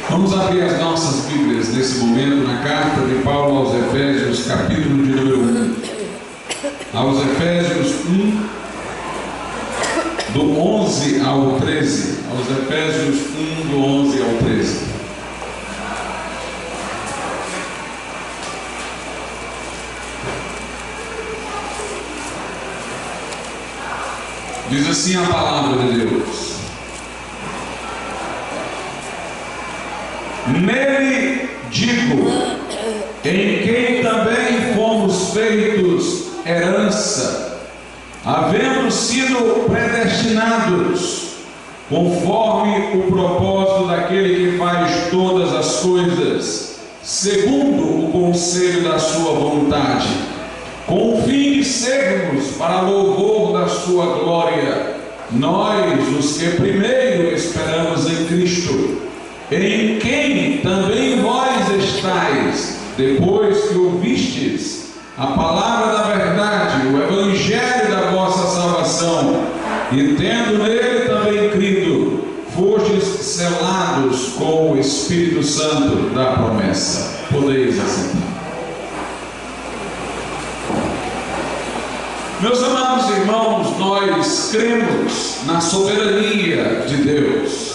Vamos abrir as nossas Bíblias nesse momento na carta de Paulo aos Efésios, capítulo de número 1. Aos Efésios 1, do 11 ao 13. Aos Efésios 1, do 11 ao 13. Diz assim a palavra de Deus: nele digo, em quem também fomos feitos herança, havendo sido predestinados, conforme o propósito daquele que faz todas as coisas, segundo o conselho da sua vontade, com o fim de sermos para louvor da sua glória, nós, os que primeiro esperamos em Cristo, em quem também vós estáis, depois que ouvistes a palavra da verdade, o evangelho da vossa salvação, e tendo nele também crido, fostes selados com o Espírito Santo da promessa. Podeis assentar. Meus amados irmãos, nós cremos na soberania de Deus.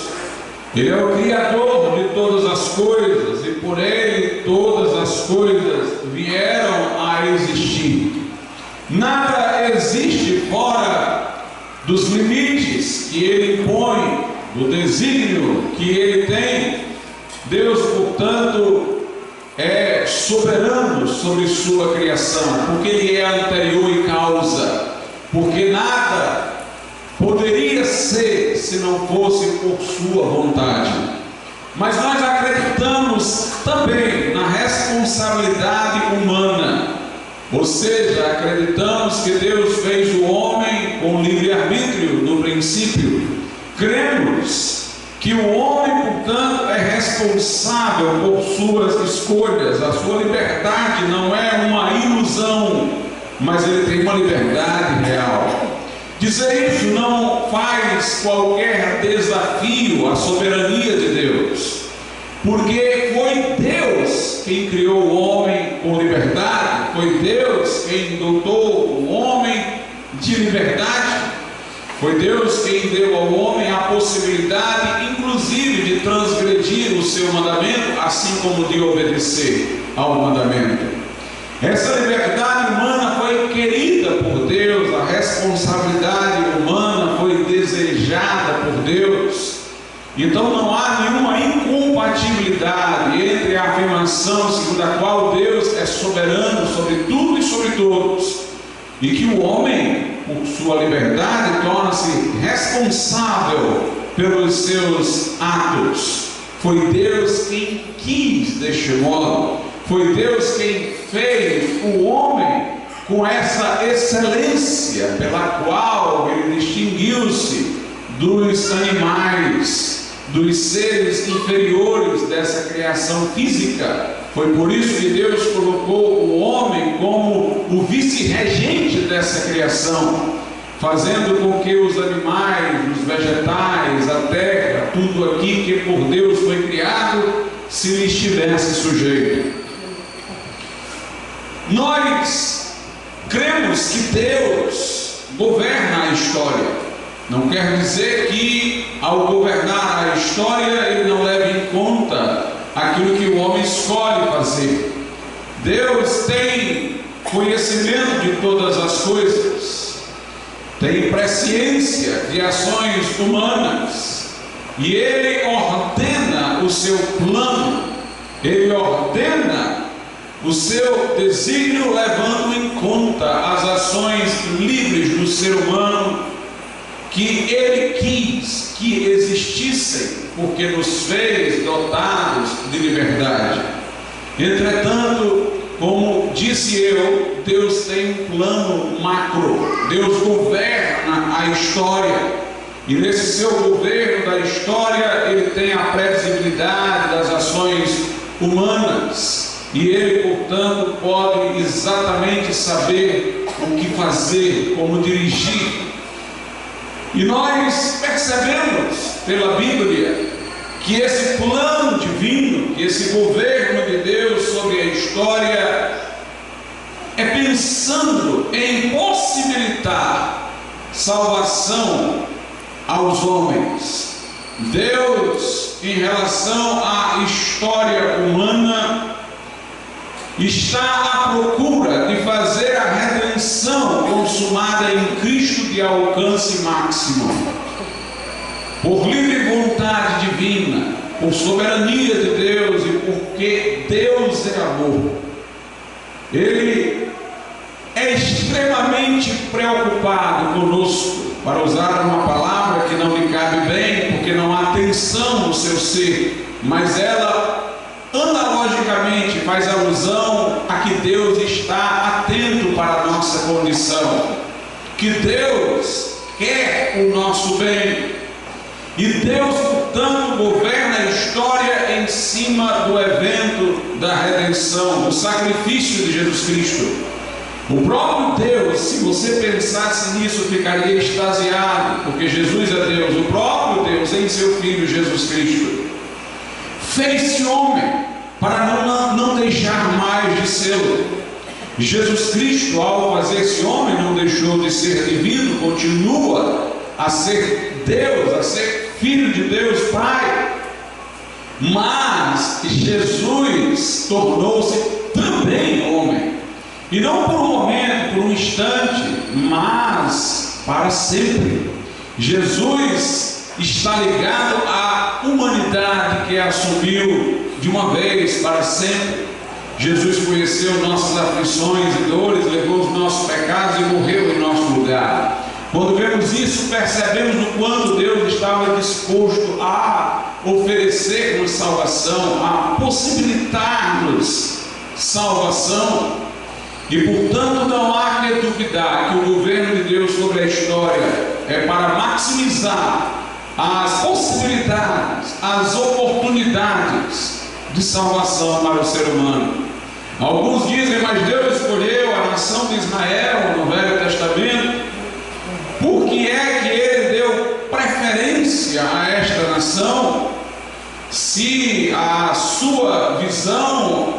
Ele é o Criador de todas as coisas, e por Ele todas as coisas vieram a existir. Nada existe fora dos limites que Ele impõe, do desígnio que Ele tem. Deus, portanto, é soberano sobre sua criação, porque Ele é anterior e causa, porque nada poderia ser se não fosse por sua vontade. Mas nós acreditamos também na responsabilidade humana, ou seja, acreditamos que Deus fez o homem com livre-arbítrio no princípio. Cremos que o homem, portanto, é responsável por suas escolhas. A sua liberdade não é uma ilusão, mas ele tem uma liberdade real. Dizer isso não faz qualquer desafio à soberania de Deus, porque foi Deus quem criou o homem com liberdade, foi Deus quem dotou o homem de liberdade. Foi Deus quem deu ao homem a possibilidade, inclusive, de transgredir o seu mandamento, assim como de obedecer ao mandamento. Essa liberdade humana foi querida por Deus, a responsabilidade humana foi desejada por Deus. Então não há nenhuma incompatibilidade entre a afirmação segundo a qual Deus é soberano sobre tudo e sobre todos, e que o homem, por sua liberdade, torna-se responsável pelos seus atos. Foi Deus quem quis deste modo. Foi Deus quem fez o homem com essa excelência pela qual ele distinguiu-se dos animais, dos seres inferiores dessa criação física. Foi por isso que Deus colocou o homem como o vice-regente dessa criação, fazendo com que os animais, os vegetais, a terra, tudo aqui que por Deus foi criado, se lhe estivesse sujeito. Nós cremos que Deus governa a história. Não quer dizer que, ao governar a história, Ele não leve em conta aquilo que o homem escolhe fazer. Deus tem conhecimento de todas as coisas, tem presciência de ações humanas, e Ele ordena o seu plano, Ele ordena o seu desígnio, levando em conta as ações livres do ser humano, que Ele quis que existissem, porque nos fez dotados de liberdade. Entretanto, como disse eu, Deus tem um plano macro. Deus governa a história, e nesse seu governo da história Ele tem a previsibilidade das ações humanas, e Ele, portanto, pode exatamente saber o que fazer, como dirigir. E nós percebemos pela Bíblia que esse plano divino, que esse governo de Deus sobre a história é pensando em possibilitar salvação aos homens. Deus, em relação à história humana, está à procura de fazer a redenção consumada em Cristo de alcance máximo. Por livre vontade divina, por soberania de Deus e porque Deus é amor, Ele é extremamente preocupado conosco, para usar uma palavra que não lhe cabe bem, porque não há tensão no seu ser, mas ela analogicamente faz alusão a que Deus está atento para a nossa condição, que Deus quer o nosso bem. E Deus, portanto, governa a história em cima do evento da redenção, do sacrifício de Jesus Cristo. O próprio Deus, se você pensasse nisso, ficaria extasiado, porque Jesus é Deus. O próprio Deus, em seu Filho Jesus Cristo, fez-se homem para não deixar mais de ser. Jesus Cristo, ao fazer-se homem, não deixou de ser divino, continua a ser Deus, a ser Filho de Deus, Pai. Mas Jesus tornou-se também homem, e não por um momento, por um instante, mas para sempre. Jesus está ligado à humanidade que assumiu de uma vez para sempre. Jesus conheceu nossas aflições e dores, levou os nossos pecados e morreu em nosso lugar. Quando vemos isso, percebemos o quanto Deus estava disposto a oferecer-nos salvação, a possibilitar-nos salvação. E portanto não há que duvidar que o governo de Deus sobre a história é para maximizar as possibilidades, as oportunidades de salvação para o ser humano. Alguns dizem, mas Deus escolheu a nação de Israel no Velho Testamento. Por que é que Ele deu preferência a esta nação, se a sua visão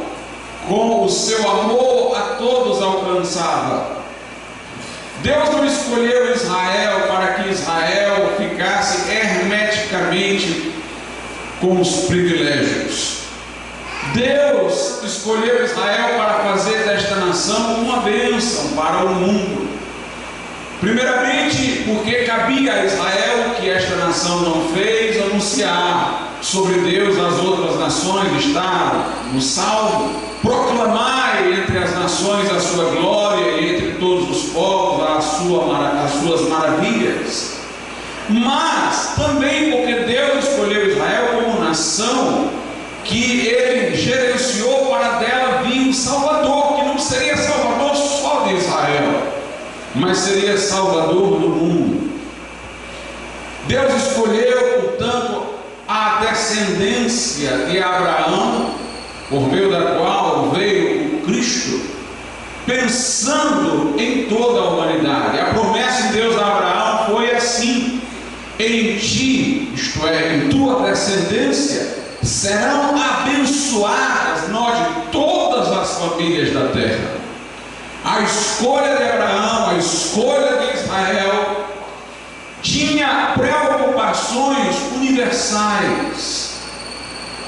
com o seu amor a todos alcançava? Deus não escolheu Israel para que Israel ficasse hermeticamente com os privilégios. Deus escolheu Israel para fazer desta nação uma bênção para o mundo. Primeiramente, porque cabia a Israel, que esta nação não fez, anunciar sobre Deus às outras nações, estar no Salmo, proclamar entre as nações a sua glória e entre todos os povos as suas maravilhas. Mas também porque Deus escolheu Israel como nação que Ele gerenciou para dela vir um Salvador, que não seria Salvador só de Israel, mas seria Salvador do mundo. Deus escolheu, portanto, a descendência de Abraão, por meio da qual veio o Cristo, pensando em toda a humanidade. A promessa de Deus a Abraão foi assim: em ti, isto é, em tua descendência, serão abençoadas nós de todas as famílias da terra. A escolha de Abraão, a escolha de Israel, tinha preocupações universais,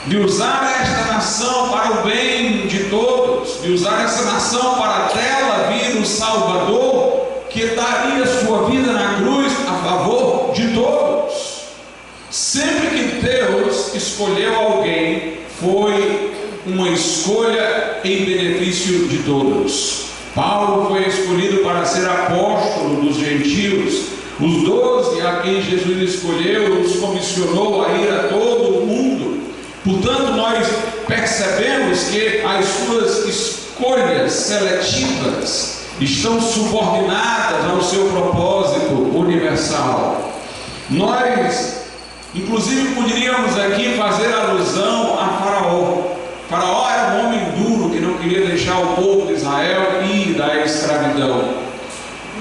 de usar esta nação para o bem de todos, de usar essa nação para dela vir o Salvador, que daria sua vida na cruz a favor de todos. Sempre que Deus escolheu alguém, foi uma escolha em benefício de todos. Paulo foi escolhido para ser apóstolo dos gentios. Os 12 a quem Jesus escolheu, os comissionou a ir a todo o mundo. Portanto, nós percebemos que as suas escolhas seletivas estão subordinadas ao seu propósito universal. Nós, inclusive, poderíamos aqui fazer alusão a Faraó. Faraó era um homem duro que não queria deixar o povo de Israel ir da escravidão.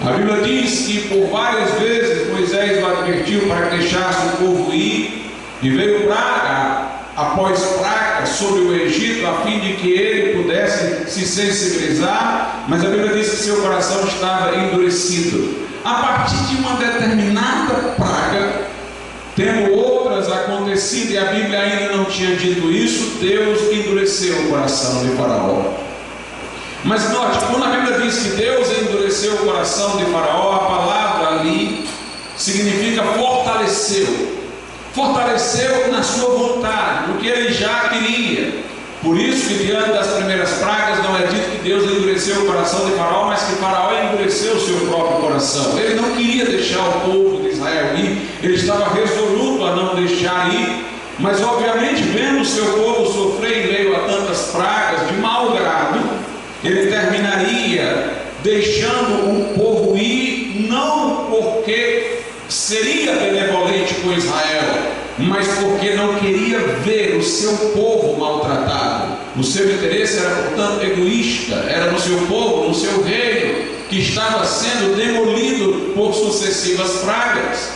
A Bíblia diz que por várias vezes Moisés o advertiu para que deixasse o povo ir, E veio praga após praga sobre o Egito, a fim de que ele pudesse se sensibilizar, mas a Bíblia diz que seu coração estava endurecido. A partir de uma determinada praga, tendo outras acontecido, e a Bíblia ainda não tinha dito isso, Deus endureceu o coração de Faraó. Mas note, quando a Bíblia diz que Deus endureceu o coração de Faraó, a palavra ali significa fortaleceu. Fortaleceu na sua vontade, no que ele já queria. Por isso que diante das primeiras pragas não é dito que Deus endureceu o coração de Faraó, mas que Faraó endureceu o seu próprio coração. Ele não queria deixar o povo de Israel ir, ele estava resoluto a não deixar ir, mas obviamente vendo o seu povo sofrer em meio a tantas pragas, de mau grado, ele terminaria deixando o povo ir, não porque seria benevolente com Israel, mas porque não queria ver o seu povo maltratado. O seu interesse era, portanto, egoísta, era no seu povo, no seu reino, que estava sendo demolido por sucessivas pragas.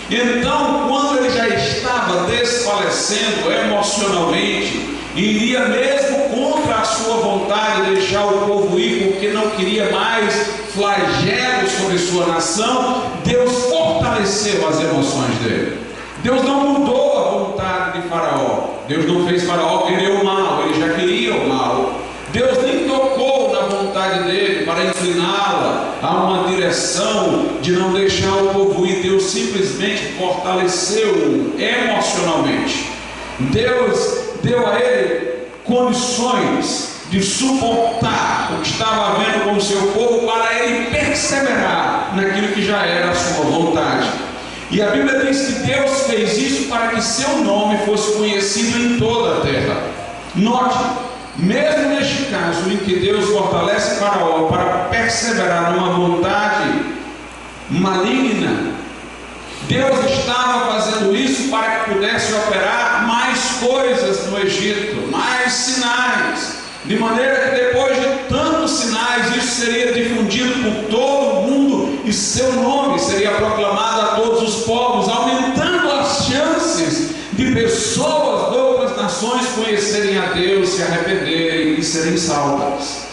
Então, quando ele já estava desfalecendo emocionalmente, e iria mesmo contra a sua vontade deixar o povo ir, porque não queria mais flagelos sobre sua nação, Deus fortaleceu as emoções dele. Deus não mudou a vontade de Faraó. Deus não fez Faraó querer o mal, ele já queria o mal. Deus nem tocou na vontade dele para incliná-la a uma direção de não deixar o povo ir. Deus simplesmente fortaleceu-o emocionalmente. Deus deu a ele condições de suportar o que estava havendo com o seu povo, para ele perseverar naquilo que já era a sua vontade. E a Bíblia diz que Deus fez isso para que seu nome fosse conhecido em toda a terra. Note, mesmo neste caso em que Deus fortalece Faraó para perseverar numa vontade maligna, Deus estava fazendo isso para que pudesse operar mais coisas no Egito, mais sinais, de maneira que depois de tantos sinais, isso seria difundido por todo o mundo e seu nome seria proclamado a todos os povos, aumentando as chances de pessoas de outras nações conhecerem a Deus, se arrependerem e serem salvas.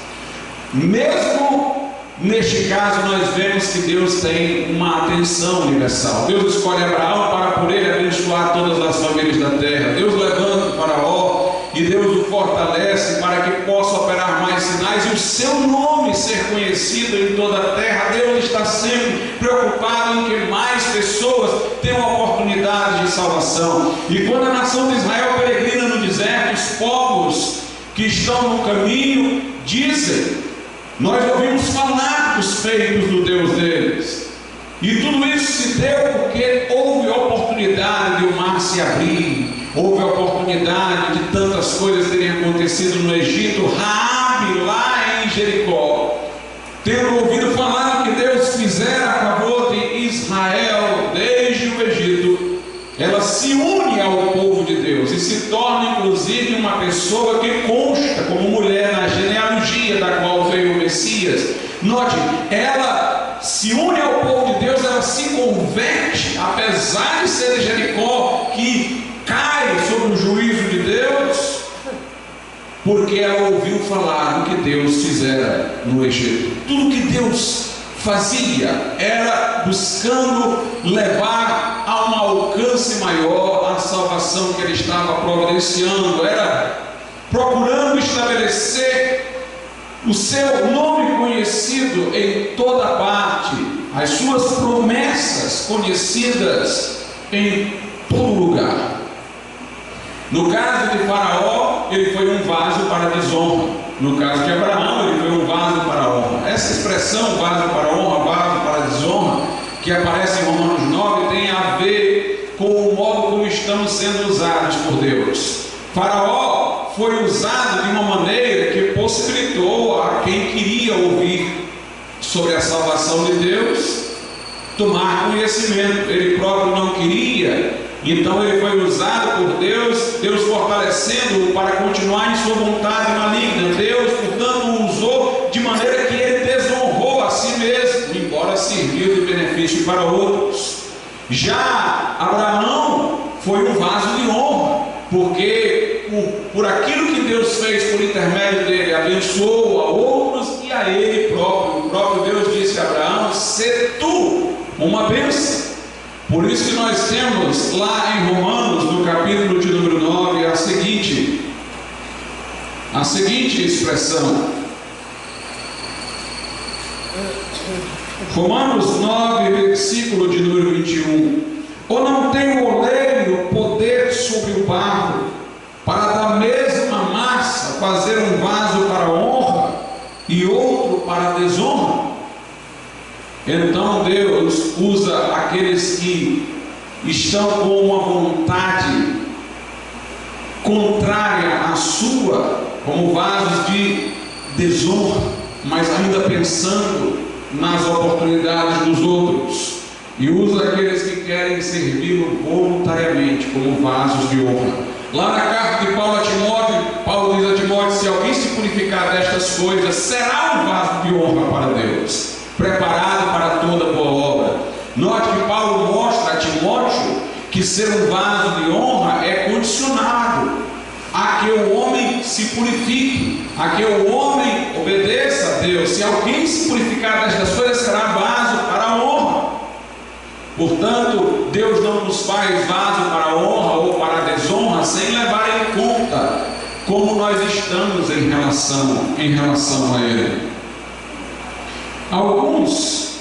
Mesmo neste caso, nós vemos que Deus tem uma atenção universal. Deus escolhe Abraão para por ele abençoar todas as famílias da terra. Deus levanta o Faraó e Deus o fortalece para que possa operar mais sinais e o seu nome ser conhecido em toda a terra. Deus está sempre preocupado em que mais pessoas tenham oportunidade de salvação. E quando a nação de Israel peregrina no deserto, os povos que estão no caminho dizem: nós ouvimos falar dos feitos do Deus deles. E tudo isso se deu porque houve oportunidade de o mar se abrir, houve oportunidade de tantas coisas terem acontecido no Egito. Raabe, lá em Jericó, tendo ouvido falar do que Deus fizera a favor de Israel desde o Egito, ela se une ao povo de Deus e se torna inclusive uma pessoa que consta como mulher na genealogia da qual veio o Messias. Note, ela se une ao povo de Deus, ela se converte, apesar de ser Jericó que cai sob o juízo de Deus, porque ela ouviu falar do que Deus fizera no Egito. Tudo que Deus fazia era buscando levar a um alcance maior a salvação que ele estava providenciando, era procurando estabelecer o seu nome conhecido em toda parte, as suas promessas conhecidas em todo lugar. No caso de Faraó, ele foi um vaso para a desonra. No caso de Abraão, ele foi um vaso para a honra. Essa expressão, vaso para a honra, vaso para a desonra, que aparece em Romanos 9, tem a ver com o modo como estamos sendo usados por Deus. Faraó foi usado de uma maneira que possibilitou a quem queria ouvir sobre a salvação de Deus tomar conhecimento. Ele próprio não queria, então ele foi usado por Deus, Deus fortalecendo-o para continuar em sua vontade maligna. Deus, portanto, o usou de maneira que ele desonrou a si mesmo, embora serviu de benefício para outros. Já Abraão foi um vaso de honra, porque por aquilo que Deus fez por intermédio dele, abençoou a outros e a ele próprio. O próprio Deus disse a Abraão: sê tu uma bênção. Por isso que nós temos lá em Romanos, no capítulo de número 9, a seguinte expressão. Romanos 9, versículo de número 21. Ou não tem o oleiro poder sobre o barro, para da mesma massa fazer um vaso para honra e outro para desonra? Então Deus usa aqueles que estão com uma vontade contrária à sua, como vasos de desonra, mas ainda pensando nas oportunidades dos outros, e usa aqueles que querem servi-lo voluntariamente como vasos de honra. Lá na carta de Paulo a Timóteo, Paulo diz a Timóteo: se alguém se purificar destas coisas, será um vaso de honra para Deus, preparado para toda boa obra. Note que Paulo mostra a Timóteo que ser um vaso de honra é condicionado a que o homem se purifique, a que o homem obedeça a Deus. Se alguém se purificar destas coisas, será vaso para a honra. Portanto, Deus não nos faz vaso para a honra ou para a desonra sem levar em conta como nós estamos em relação a Ele. Alguns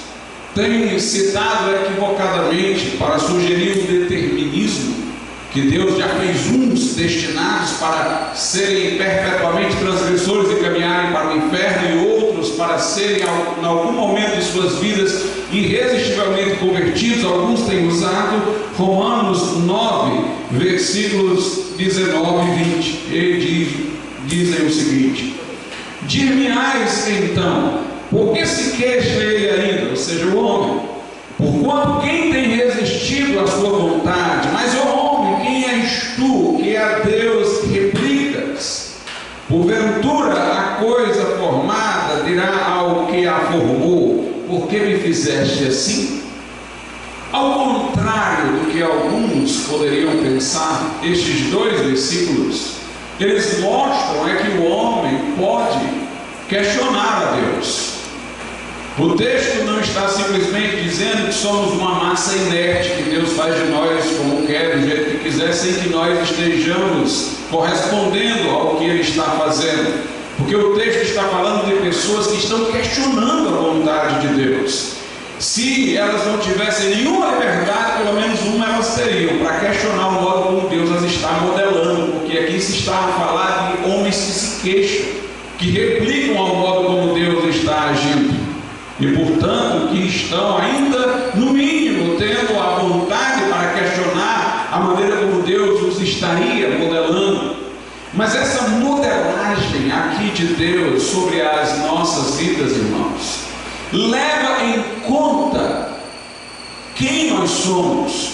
têm citado equivocadamente para sugerir um determinismo, que Deus já fez uns destinados para serem perpetuamente transgressores e caminharem para o inferno, e outros para serem, em algum momento de suas vidas, irresistivelmente convertidos. Alguns têm usado Romanos 9, versículos 19 e 20. Eles dizem o seguinte: dir-me-ás então, por que se queixa ele ainda, ou seja, o homem? Porquanto quem tem resistido à sua vontade? Mas o homem, quem és tu, que a Deus replicas? Porventura a coisa formada dirá ao que a formou: por que me fizeste assim? Ao contrário do que alguns poderiam pensar, estes dois versículos, eles mostram é que o homem pode questionar a Deus. O texto não está simplesmente dizendo que somos uma massa inerte, que Deus faz de nós como quer, do jeito que quiser, sem que nós estejamos correspondendo ao que Ele está fazendo. Porque o texto está falando de pessoas que estão questionando a vontade de Deus. Se elas não tivessem nenhuma liberdade, pelo menos uma elas teriam, para questionar o modo como Deus as está modelando. Porque aqui se está a falar de homens que se queixam, que replicam ao modo como Deus está agindo. E portanto que estão ainda, no mínimo, tendo a vontade para questionar a maneira como Deus os estaria modelando. Mas essa modelagem aqui de Deus sobre as nossas vidas, irmãos, leva em conta quem nós somos,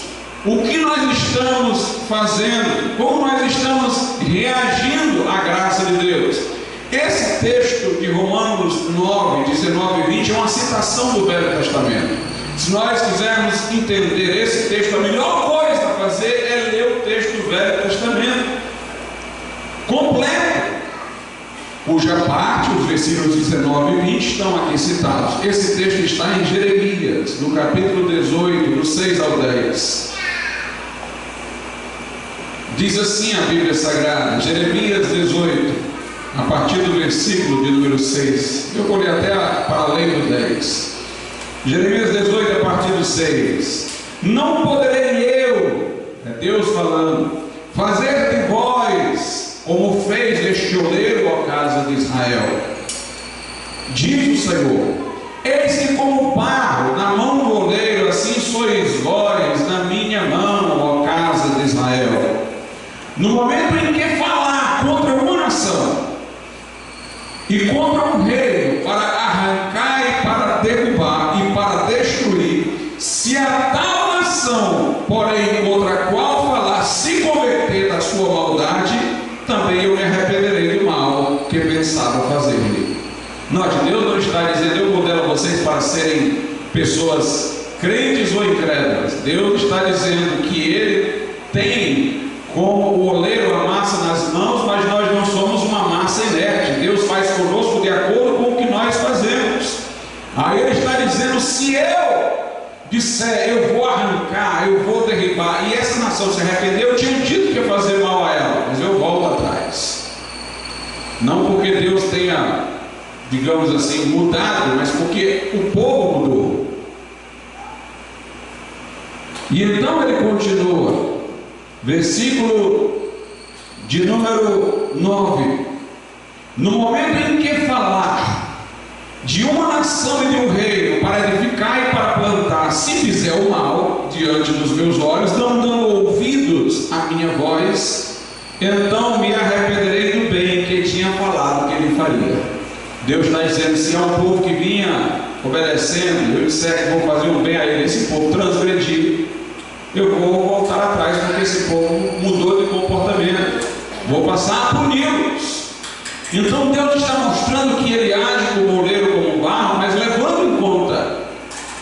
o que nós estamos fazendo, como nós estamos reagindo à graça de Deus. Esse texto de Romanos 9, 19 e 20 é uma citação do Velho Testamento. Se nós quisermos entender esse texto, a melhor coisa a fazer é ler o texto do Velho Testamento completo, cuja parte, os versículos 19 e 20 estão aqui citados. Esse texto está em Jeremias, no capítulo 18, do 6 ao 10. Diz assim a Bíblia Sagrada, Jeremias 18, a partir do versículo de número 6, eu vou ler até para além do 10. Jeremias 18, a partir do 6. Não poderei eu, é Deus falando, fazer de vós como fez este oleiro, ó casa de Israel. Diz o Senhor: eis que como barro na mão do oleiro, assim sois vós na minha mão, ó casa de Israel. No momento em que falar contra uma nação e contra um reino, para arrancar e para derrubar e para destruir, se a tal nação, porém contra a qual falar, se converter da sua maldade, também eu me arrependerei do mal que pensava fazer-lhe. Note, Deus não está dizendo: eu modelo vocês para serem pessoas crentes ou incrédulas. Deus está dizendo que Ele tem como o oleiro a massa nas mãos, mas nós não somos uma massa inerte. Deus faz conosco de acordo com o que nós fazemos. Aí ele está dizendo: se eu disser, eu vou arrancar, eu vou derribar, e essa nação se arrependeu, eu tinha dito que ia fazer mal a ela, mas eu volto atrás. Não porque Deus tenha, digamos assim, mudado, mas porque o povo mudou. E então ele continua, versículo de número 9: no momento em que falar de uma nação e de um reino para edificar e para plantar, se fizer o mal diante dos meus olhos, não dando ouvidos à minha voz, então me arrependerei do bem que tinha falado que ele faria. Deus está dizendo: se há um povo que vinha obedecendo, eu disser que vou fazer um bem a ele, esse povo transgredir, eu vou voltar atrás, porque esse povo mudou de comportamento, vou passar a puni-los. Então Deus está mostrando que ele age como oleiro, como barro, mas levando em conta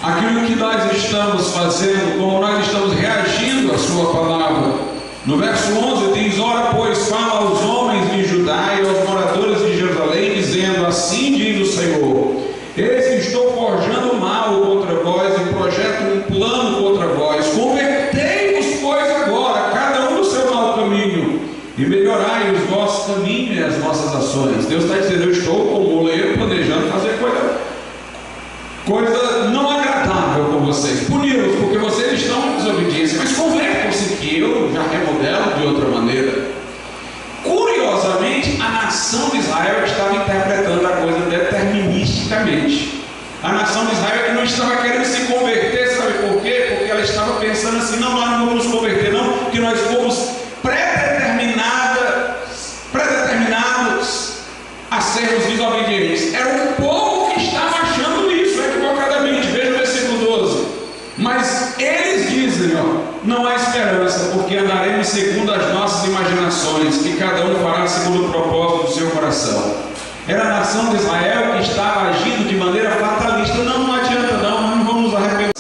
aquilo que nós estamos fazendo, como nós estamos reagindo à sua palavra. No verso 11 diz: ora, pois, fala aos homens de Judá e aos moradores de Jerusalém, dizendo: assim diz o Senhor, eis que estou forjando mal contra vós e projeto um plano contra vós. Convertei-vos, pois, agora, cada um no seu mau caminho, e melhorai os vossos caminhos e as vossas ações. Deus está dizendo: eu estou como oleiro planejando fazer coisa não agradável com vocês, puni-los, porque vocês estão em desobediência, mas convertam-se que eu já remodelo de outra maneira. Curiosamente, a nação de Israel estava interpretando a coisa deterministicamente. A nação de Israel que não estava querendo se converter, sabe por quê? Porque ela estava pensando assim: não, nós não vamos nos converter não, porque nós fomos predeterminados a sermos desobedientes. Era o povo que estava achando isso equivocadamente. Veja o versículo 12: mas eles dizem, não há esperança, porque andaremos segundo as nossas imaginações, e cada um fará segundo o propósito do seu coração. Era a nação de Israel que estava agindo de maneira fatalista. Não adianta não, nós não vamos nos arrepender.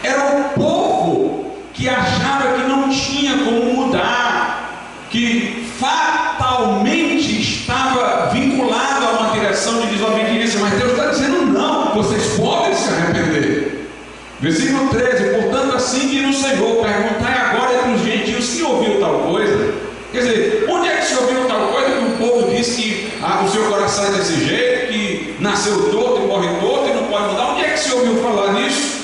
Era o povo que achava que não tinha como mudar, que fatalmente estava vinculado a uma direção de desobediência. Mas Deus está dizendo: não, vocês podem se arrepender. Versículo 13: portanto, assim diz o Senhor, perguntai agora entre os gentios se ouviu tal coisa. Quer dizer, onde é que se ouviu tal coisa que o povo diz que o seu coração é desse jeito, que nasceu torto e morre torto e não pode mudar? Onde é que se ouviu falar nisso?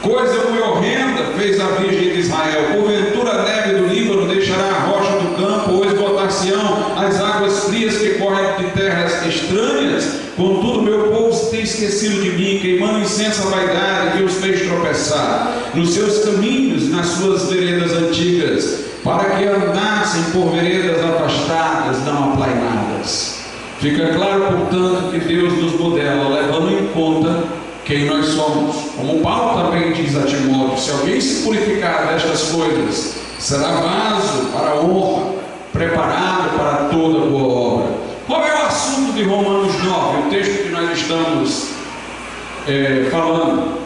Coisa muito horrenda fez a Virgem de Israel. Porventura a neve do Líbano deixará a rocha do campo, ou esgotar-se-ão as águas frias que correm de terras estranhas? Contudo, meu povo se tem esquecido de mim, queimando incenso à vaidade que os fez tropeçar nos seus caminhos, nas suas veredas antigas, para que andassem por veredas afastadas, não aplainadas. Fica claro, portanto, que Deus nos modela, levando em conta quem nós somos. Como Paulo também diz a Timóteo: se alguém se purificar destas coisas, será vaso para a honra, preparado para toda boa obra. Qual é o assunto de Romanos 9, o texto que nós estamos falando?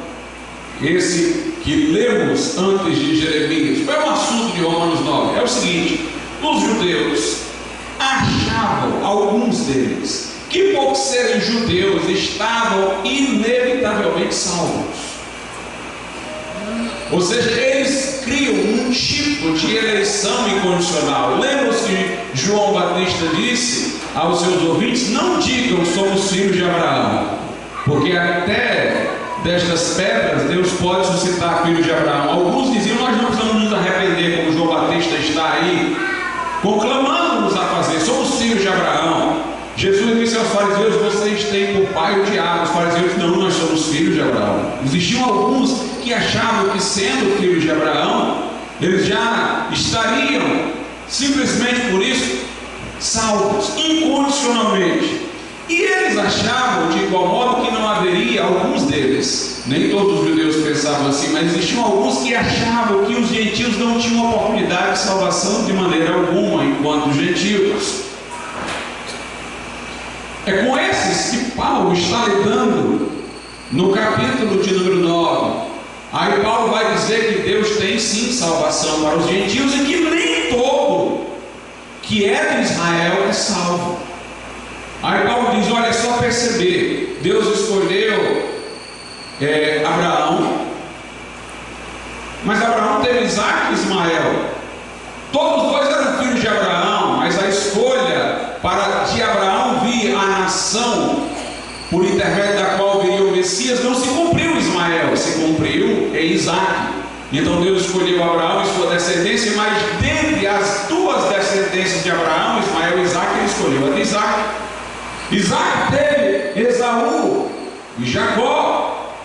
Esse que lemos antes de Jeremias. Qual é o assunto de Romanos 9? É o seguinte: os judeus achavam, alguns deles, que por serem judeus estavam inevitavelmente salvos. Ou seja, eles criam um tipo de eleição incondicional. Lembra-se que João Batista disse aos seus ouvintes: não digam somos filhos de Abraão, porque até destas pedras Deus pode suscitar filhos de Abraão. Alguns diziam: nós não precisamos nos arrepender, como João Batista está aí conclamando-nos a fazer, somos filhos de Abraão. Jesus disse aos fariseus: vocês têm por pai o diabo. Os fariseus: não, nós somos filhos de Abraão. Existiam alguns que achavam que, sendo filhos de Abraão, eles já estariam simplesmente por isso salvos incondicionalmente. E eles achavam de igual modo que não haveria, alguns deles, nem todos os judeus pensavam assim, mas existiam alguns que achavam que os gentios não tinham oportunidade de salvação de maneira alguma enquanto gentios. É com esses que Paulo está lidando no capítulo de número 9, Aí Paulo vai dizer que Deus tem sim salvação para os gentios e que nem todo que é de Israel é salvo. Aí Paulo diz: olha, é só perceber, Deus escolheu Abraão, mas Abraão teve Isaac e Ismael. Todos os dois eram filhos de Abraão, mas a escolha para de Abraão vir a nação por intermédio da qual viria o Messias não se cumpriu em Ismael, se cumpriu em Isaac. Então Deus escolheu Abraão e sua descendência, mas dentre as duas descendências de Abraão, Ismael e Isaac, ele escolheu a de Isaac. Isaac teve Esaú e Jacó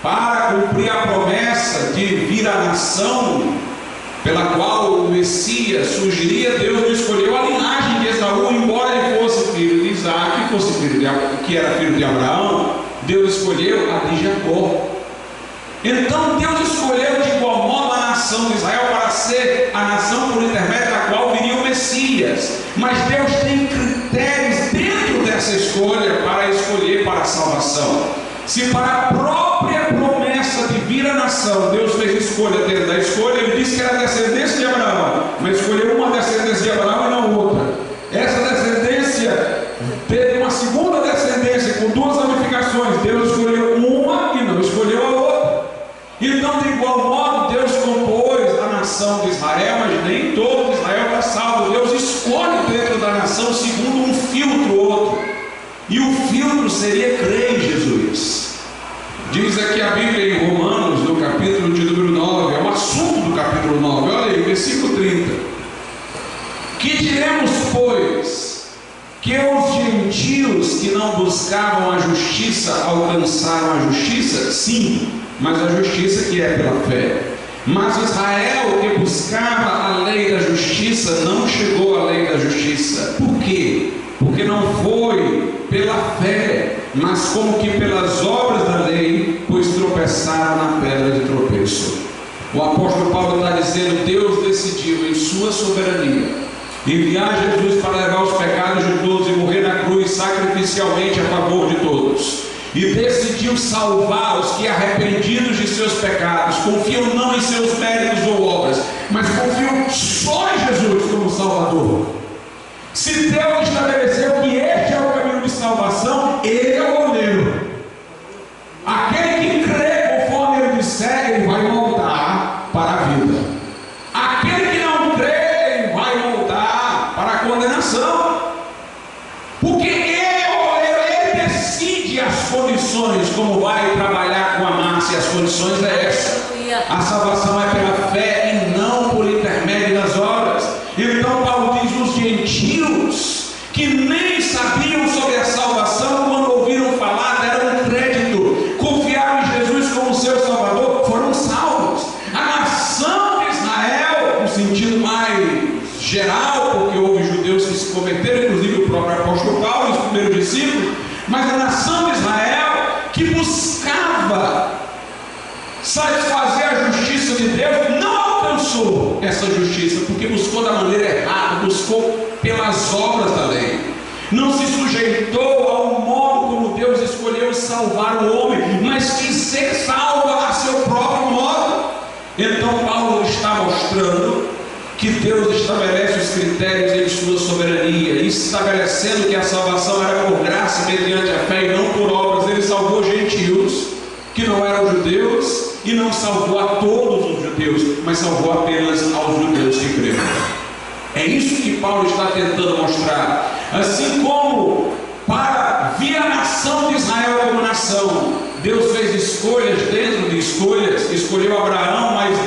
para cumprir a promessa de vir a nação pela qual o Messias surgiria. Deus não escolheu a linhagem de Esaú, embora ele fosse filho de Isaac, que era filho de Abraão. Deus escolheu a de Jacó. Então Deus escolheu de igual modo a nação de Israel para ser a nação por intermédio da qual viria o Messias. Mas Deus tem critérios dentro dessa escolha para escolher para a salvação. Se para a própria promessa de vir a nação Deus fez escolha dentro da escolha, ele disse que era descendência de Abraão, mas escolheu uma descendência de Abraão e não outra. Essa descendência teve uma segunda descendência com duas ramificações. Deus escolheu uma e não escolheu a outra. Então, de igual modo, Deus compôs a nação de Israel, mas nem todo Israel está salvo. Deus escolhe dentro da nação segundo um filtro ou outro, e o filtro seria crer em Jesus. Diz aqui a Bíblia em Romanos, no capítulo de número 9, é o assunto do capítulo 9, olha aí, versículo 30. Que diremos, pois? Que os gentios que não buscavam a justiça alcançaram a justiça? Sim, mas a justiça que é pela fé. Mas Israel, que buscava a lei da justiça, não chegou à lei da justiça. Por quê? Porque não foi pela fé, mas como que pelas obras da lei, pois tropeçaram na pedra de tropeço. O apóstolo Paulo está dizendo: Deus decidiu em sua soberania enviar Jesus para levar os pecados de todos e morrer na cruz sacrificialmente a favor de todos. E decidiu salvar os que, arrependidos de seus pecados, confiam não em seus méritos ou obras, mas confiam só em Jesus como Salvador. Se Deus estabeleceu que este é o caminho de salvação, Ele é o goleiro. Aquele que crê conforme Ele disser, ele vai voltar para a vida. Aquele que não crê, ele vai voltar para a condenação. Porque Ele é o goleiro, Ele decide as condições, como vai trabalhar com a massa, e as condições é essa. A salvação é pela fé e não por intermédio das obras. Então Paulo diz: os gentios que nem sabiam sobre a salvação, quando ouviram falar, deram crédito, confiaram em Jesus como seu Salvador, foram salvos. A nação de Israel, no sentido mais geral, porque houve judeus que se converteram, inclusive o próprio apóstolo Paulo, os primeiros discípulos, mas a nação de Israel que buscava satisfazer a justiça de Deus, não alcançou essa justiça, porque buscou da maneira errada, buscou pelas obras da lei, não se sujeitou ao modo como Deus escolheu salvar o homem, mas quis ser salvo a seu próprio modo. Então Paulo está mostrando que Deus estabelece os critérios em sua soberania, e estabelecendo que a salvação era por graça mediante a fé e não por obras. Ele salvou gentios que não eram judeus, e não salvou a todos os judeus, mas salvou apenas aos judeus que creram. É isso que Paulo está tentando mostrar. Assim como para vir a nação de Israel como nação, Deus fez escolhas dentro de escolhas, escolheu Abraão, mas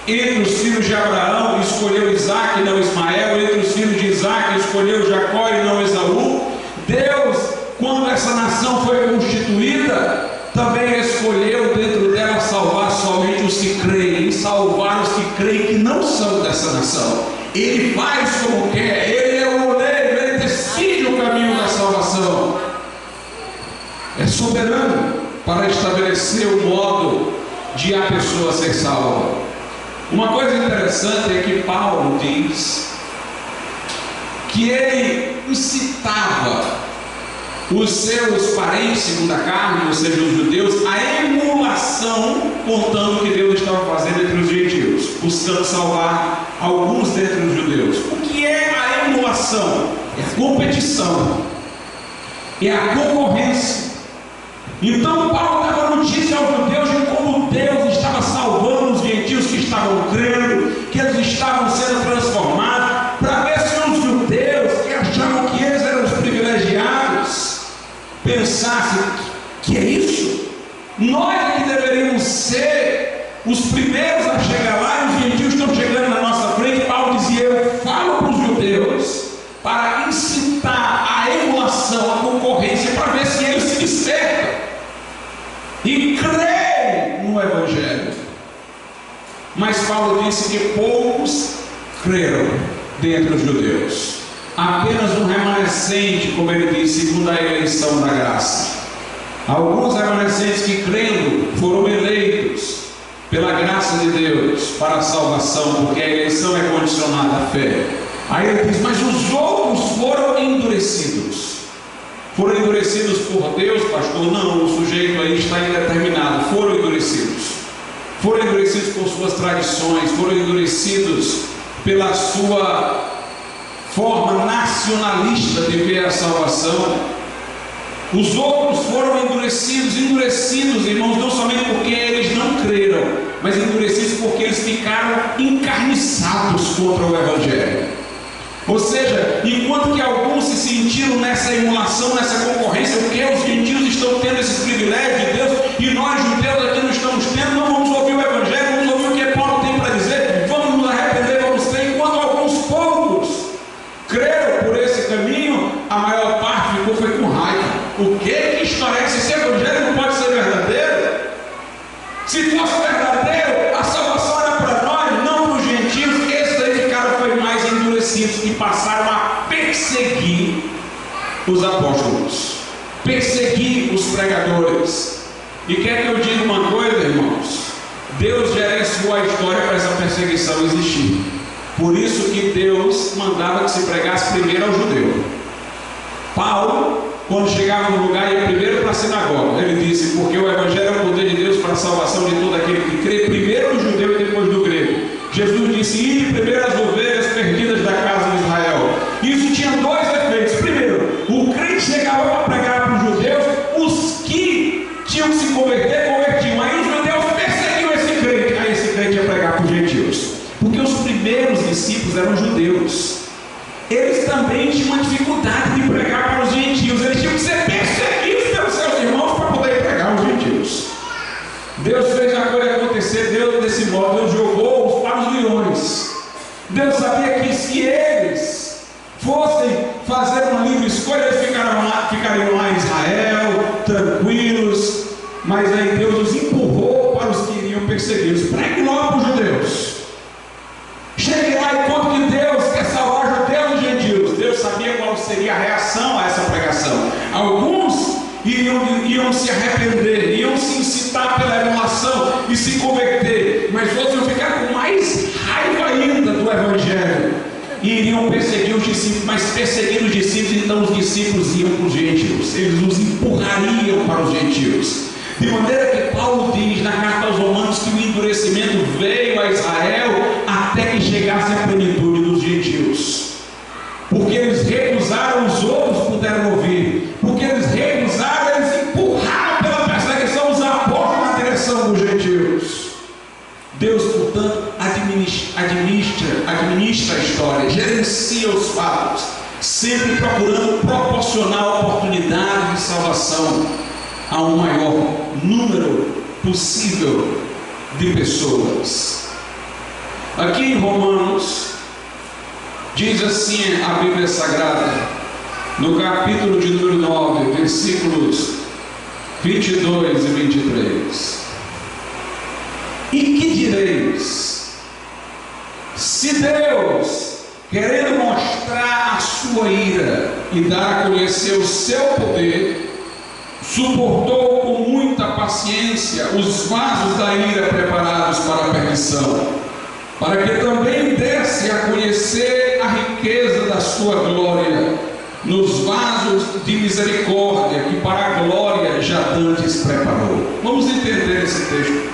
entre os filhos de Abraão escolheu Isaac e não Ismael, entre os filhos de Isaac escolheu Jacó e não Esaú. Deus, quando essa nação foi constituída, também escolheu dentro dela salvar somente os que creem, e salvar os que creem que não são dessa nação. Ele faz como quer, Ele é o goleiro, Ele decide o caminho da salvação. É soberano para estabelecer o modo de a pessoa ser salva. Uma coisa interessante é que Paulo diz que ele incitava os seus parentes segundo a carne, ou seja, os judeus, a emulação, contando o que Deus estava fazendo entre os gentios, buscando salvar alguns dentre os judeus. O que é a emulação? É a competição, é a concorrência. Então Paulo dava notícia aos judeus de como Deus estava salvando os gentios que estavam crendo, que eles estavam sendo transformados, para ver se os judeus que achavam que eles eram os privilegiados pensassem: que é isso? Nós é que deveríamos ser os primeiros a chegar lá, e os gentios estão chegando na nossa frente. Paulo dizia: eu falo para os judeus para incitar a emulação, a concorrência, para ver se eles se despertam e creem no Evangelho. Mas Paulo disse que poucos creram dentre os judeus, apenas um remanescente, como ele disse, segundo a eleição da graça. Alguns remanescentes que, crendo, foram eleitos pela graça de Deus para a salvação, porque a eleição é condicionada à fé. Aí ele diz: mas os outros foram endurecidos. Foram endurecidos por Deus, pastor? Não, o sujeito aí está indeterminado. Foram endurecidos. Foram endurecidos por suas tradições, foram endurecidos pela sua forma nacionalista de ver a salvação. Os outros foram endurecidos, irmãos, não somente porque eles não creram, mas endurecidos porque eles ficaram encarniçados contra o Evangelho. Ou seja, enquanto que alguns se sentiram nessa emulação, nessa concorrência, porque os gentios estão tendo esse privilégio de Deus e nós judeus aqui não estamos tendo, não vamos ouvir o Evangelho, vamos ouvir o que Paulo tem para dizer, vamos nos arrepender, vamos crer. Enquanto alguns poucos creram por esse caminho, a maior parte foi com raiva. O que? Que história é essa? Esse Evangelho não pode ser verdadeiro? Se fosse verdadeiro, a salvação era para nós, não para os gentios. Esses aí ficaram mais endurecidos e passaram a perseguir os apóstolos, perseguir os pregadores. E quer que eu diga uma coisa, irmãos? Deus gerenciou a história para essa perseguição existir. Por isso que Deus mandava que se pregasse primeiro ao judeu. Paulo, quando chegava no lugar, ia primeiro para a sinagoga. Ele disse: porque o Evangelho é o poder de Deus para a salvação de todo aquele que crê, primeiro do judeu e depois do grego. Jesus disse: ide primeiro as ovelhas perdidas da casa de Israel. Isso tinha dois efeitos. Primeiro, o crente chegava para pregar para os judeus, os que tinham que se converter, convertiam. Aí os judeus perseguiam esse crente, aí esse crente ia pregar para os gentios. Porque os primeiros discípulos eram judeus. Eles também tinham uma dificuldade de pregar para os gentios. Eles tinham que ser perseguidos pelos seus irmãos para poder pregar aos gentios. Deus fez a coisa acontecer, Deus desse modo, Deus jogou-os para os leões. Deus sabia que se eles fossem fazer uma livre escolha, eles ficariam lá em Israel, tranquilos. Mas aí Deus os empurrou para os que iriam persegui-los. Pregue logo para os judeus. Chegue lá e conte que Deus quer salvar judeus e gentios. Deus sabia qual seria a reação a essa pregação. Alguns iam se arrepender, iam se incitar pela emulação e se converter, mas outros iam ficar com mais raiva ainda do Evangelho e iriam perseguir os discípulos. Mas perseguindo os discípulos, então os discípulos iam para os gentios, eles os empurrariam para os gentios. De maneira que Paulo diz na carta aos Romanos que o endurecimento veio a Israel até que chegasse a plenitude dos gentios. Porque eles recusaram, os outros puderam ouvir. Porque eles recusaram, eles empurraram pela perseguição os apóstolos na direção dos gentios. Deus, portanto, administra a história, gerencia os fatos, sempre procurando proporcionar oportunidade de salvação a um maior número possível de pessoas. Aqui em Romanos, diz assim a Bíblia Sagrada, no capítulo de número 9, versículos 22 e 23. E que direis? Se Deus, querendo mostrar a sua ira e dar a conhecer o seu poder, suportou com muita paciência os vasos da ira preparados para a perdição, para que também desse a conhecer a riqueza da sua glória nos vasos de misericórdia que para a glória já dantes preparou. Vamos entender esse texto.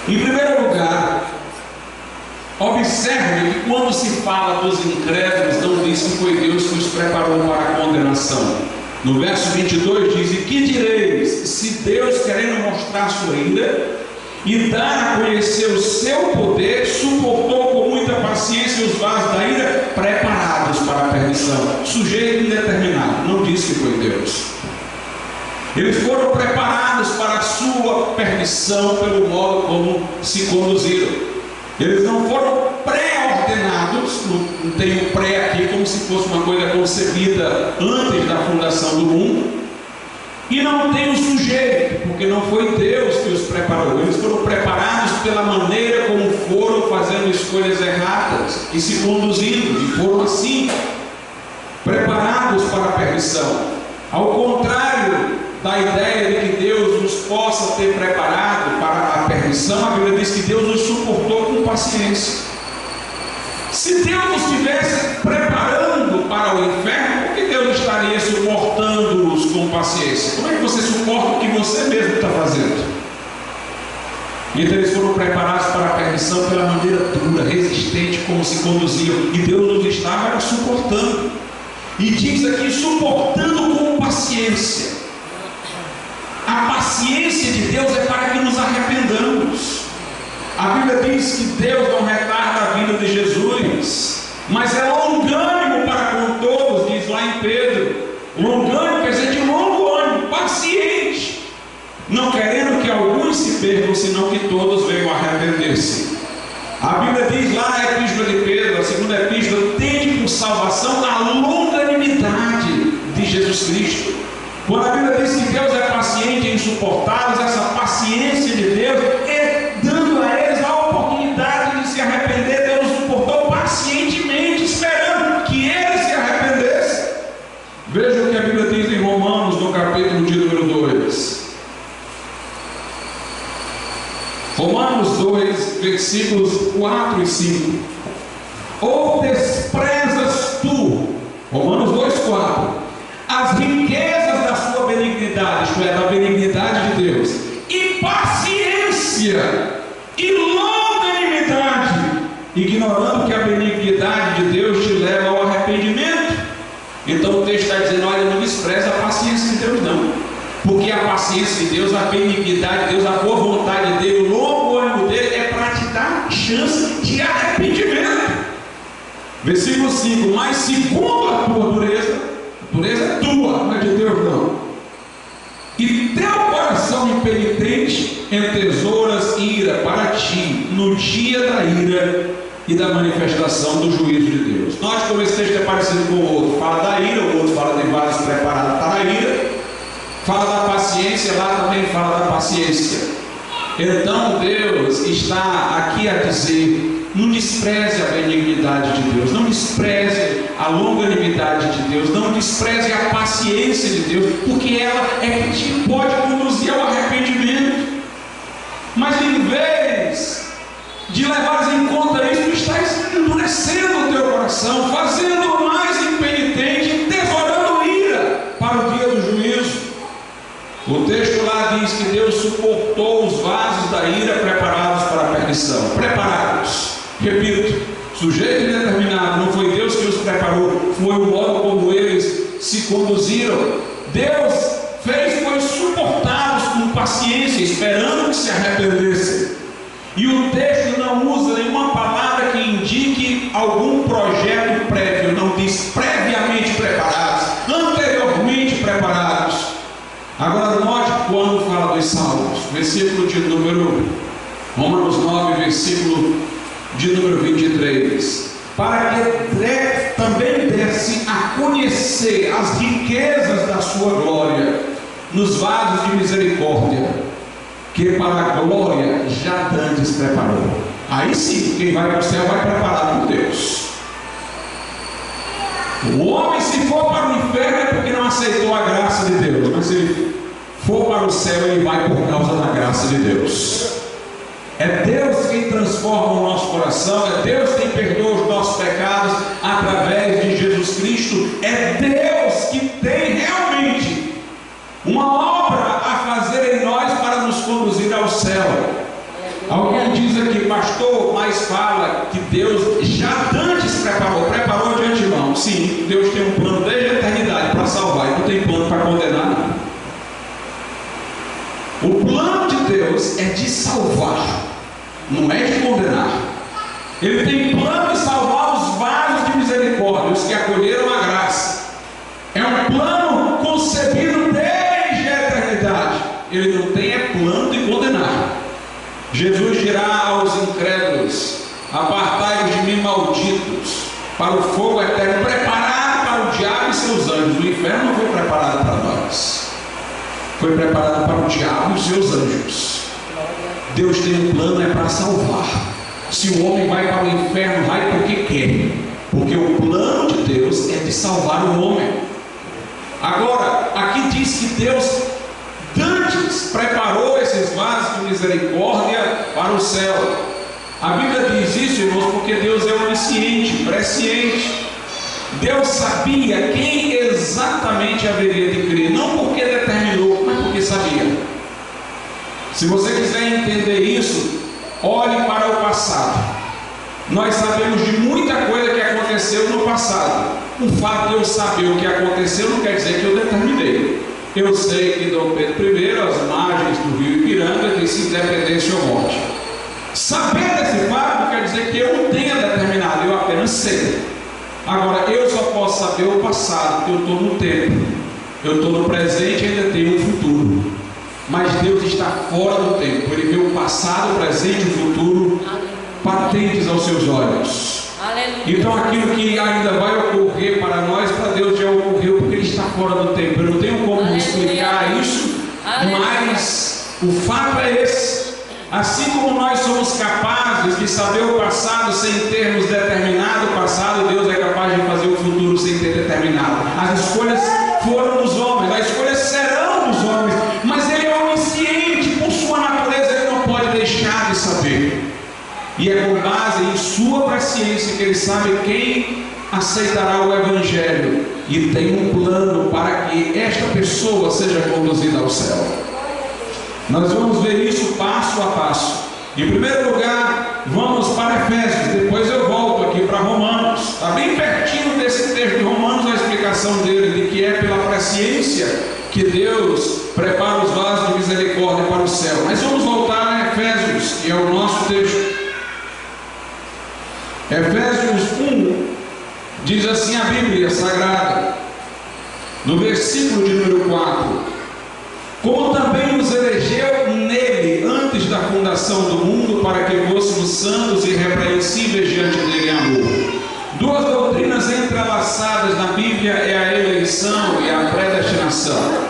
Em primeiro lugar, observe que quando se fala dos incrédulos, não diz que foi Deus que os preparou para a condenação. No verso 22 diz: e que direis, se Deus, querendo mostrar sua ira e dar a conhecer o seu poder, suportou com muita paciência os vasos da ira preparados para a perdição? Sujeito indeterminado, não diz que foi Deus. Eles foram preparados para a sua perdição pelo modo como se conduziram. Eles não foram pré-ordenados, não tem o pré aqui como se fosse uma coisa concebida antes da fundação do mundo. E não tem o sujeito, porque não foi Deus que os preparou. Eles foram preparados pela maneira como foram fazendo escolhas erradas e se conduzindo, e foram assim preparados para a perdição. Ao contrário da ideia de que Deus nos possa ter preparado para a perdição, a Bíblia diz que Deus nos suportou com paciência. Se Deus nos estivesse preparando para o inferno, por que Deus estaria suportando-os com paciência? Como é que você suporta o que você mesmo está fazendo? Então eles foram preparados para a perdição pela maneira dura, resistente, como se conduziam, e Deus nos estava suportando. E diz aqui, suportando com paciência. A paciência de Deus é para que nos arrependamos. A Bíblia diz que Deus não retarda a vinda de Jesus, mas é longânimo para com todos, diz lá em Pedro. Longânimo quer dizer de longo ânimo, paciente, não querendo que alguns se percam, senão que todos venham a arrepender-se. A Bíblia diz lá na epístola de Pedro, a segunda epístola: tende por salvação a longanimidade de Jesus Cristo. Quando a Bíblia diz que Deus é paciente em suportá-los, essa paciência de Deus é dando a eles a oportunidade de se arrepender. Deus suportou pacientemente, esperando que eles se arrependessem. Veja o que a Bíblia diz em Romanos, no capítulo de número 2. Romanos 2, versículos 4 e 5. Ou desprezas tu, Romanos 2, 4, as riquezas da sua benignidade, isto é, da benignidade de Deus, e paciência e longanimidade, ignorando que a benignidade de Deus te leva ao arrependimento. Então o texto está dizendo: olha, não despreza a paciência de Deus não, porque a paciência de Deus, a benignidade de Deus, a boa vontade dele, o longo ânimo dele é para te dar chance de arrependimento. Versículo 5: mas segundo a tua dureza é tua, não é de Deus não, e teu coração impenitente entesouras ira para ti no dia da ira e da manifestação do juízo de Deus. Note como esse texto é parecido com o outro. Fala da ira, o outro fala de vasos preparados para a ira. Fala da paciência, lá também fala da paciência. Então Deus está aqui a dizer: não despreze a benignidade de Deus, não despreze a longanimidade de Deus, não despreze a paciência de Deus, porque ela é que te pode conduzir ao arrependimento. Mas em vez de levares em conta isso, tu estás endurecendo o teu coração, fazendo mais impenitente, tesourando ira para o dia do juízo. O texto lá diz que Deus suportou os vasos da ira preparados para a perdição. Preparados, repito, sujeito indeterminado, não foi Deus que os preparou, foi o modo como eles se conduziram. Deus fez foi suportá-los com paciência, esperando que se arrependessem. E o texto não usa nenhuma palavra que indique algum projeto prévio, não diz previamente preparados, anteriormente preparados. Agora note quando fala dos salmos, versículo de número, Romanos 9, versículo de número 23. Para que também desse a conhecer as riquezas da sua glória nos vasos de misericórdia, que para a glória já dantes preparou. Aí sim, quem vai para o céu vai preparado por Deus. O homem, se for para o inferno, é porque não aceitou a graça de Deus, mas se ele for para o céu, ele vai por causa da graça de Deus. É Deus quem transforma o nosso coração, é Deus quem perdoa os nossos pecados através de Jesus Cristo. salvar, não é de condenar. Ele tem plano de salvar os vasos de misericórdia, os que acolheram a graça. É um plano concebido desde a eternidade. Ele não tem plano de condenar. Jesus dirá aos incrédulos: apartai-vos de mim, malditos, para o fogo eterno preparado para o diabo e seus anjos. O inferno não foi preparado para nós, foi preparado para o diabo e os seus anjos. Deus tem um plano, é para salvar. Se o homem vai para o inferno, vai porque quer, porque o plano de Deus é de salvar o homem. Agora, aqui diz que Deus antes preparou esses vasos de misericórdia para o céu. A Bíblia diz isso, irmãos, porque Deus é onisciente, presciente. Deus sabia quem exatamente haveria de crer, não porque determinou, mas porque sabia. Se você quiser entender isso, olhe para o passado. Nós sabemos de muita coisa que aconteceu no passado. O fato de eu saber o que aconteceu não quer dizer que eu determinei. Eu sei que Dom Pedro I, às margens do rio Ipiranga, disse independência ou morte. Saber desse fato não quer dizer que eu não tenha determinado, eu apenas sei. Agora, eu só posso saber o passado, porque eu estou no tempo. Eu estou no presente e ainda tenho um futuro. Mas Deus está fora do tempo. Ele vê o passado, o presente e o futuro patentes aos seus olhos. Então aquilo que ainda vai ocorrer para nós, para Deus já ocorreu, porque Ele está fora do tempo. Eu não tenho como explicar isso, mas o fato é esse. Assim como nós somos capazes de saber o passado sem termos determinado o passado, Deus é capaz de fazer o futuro sem ter determinado. As escolhas foram dos homens, as escolhas serão dos homens, mas Ele é onisciente, por sua natureza Ele não pode deixar de saber. E é com base em sua presciência que Ele sabe quem aceitará o Evangelho e tem um plano para que esta pessoa seja conduzida ao céu. Nós vamos ver isso passo a passo. Em primeiro lugar, vamos para Efésios, depois eu volto aqui para Romanos. Está bem pertinho desse texto de Romanos a explicação dele, de que é pela presciência que Deus prepara os vasos de misericórdia para o céu. Mas vamos voltar a Efésios, que é o nosso texto. Efésios 1 diz assim a Bíblia Sagrada, no versículo de número 4: como também nos elegeu nele antes da fundação do mundo, para que fôssemos santos e irrepreensíveis diante dele em amor. Duas doutrinas entrelaçadas na Bíblia é a eleição e a predestinação.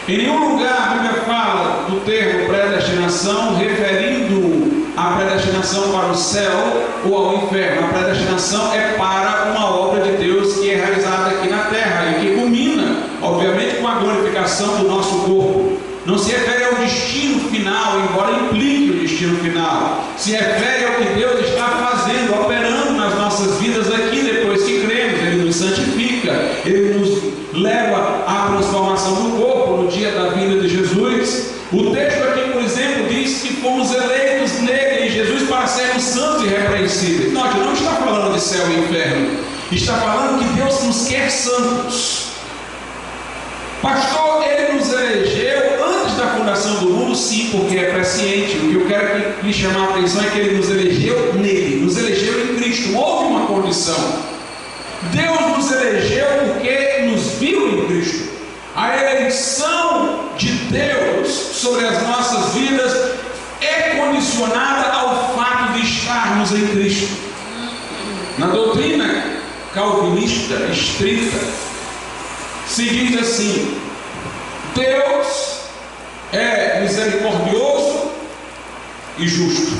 Em nenhum lugar a Bíblia fala do termo predestinação referindo a predestinação para o céu ou ao inferno. A predestinação é para uma obra de Deus que é realizada aqui na terra e que culmina, obviamente, com a glorificação do nosso corpo. Não se refere ao destino final, embora implique o destino final. Se refere ao que Deus está fazendo, operando nas nossas vidas aqui depois que cremos. Ele nos santifica, Ele nos leva à transformação do corpo no dia da vinda de Jesus. O texto aqui, por exemplo, diz que fomos eleitos nele, em Jesus, para sermos santos e irrepreensíveis. Note, não está falando de céu e inferno, está falando que Deus nos quer santos. Pastor, Ele nos elegeu antes da fundação do mundo, sim, porque é presciente. O que eu quero que lhe chamar a atenção é que Ele nos elegeu nele, nos elegeu em Cristo. Houve uma condição. Deus nos elegeu porque nos viu em Cristo. A eleição de Deus sobre as nossas vidas é condicionada ao fato de estarmos em Cristo. Na doutrina calvinista estrita, se diz assim: Deus é misericordioso e justo,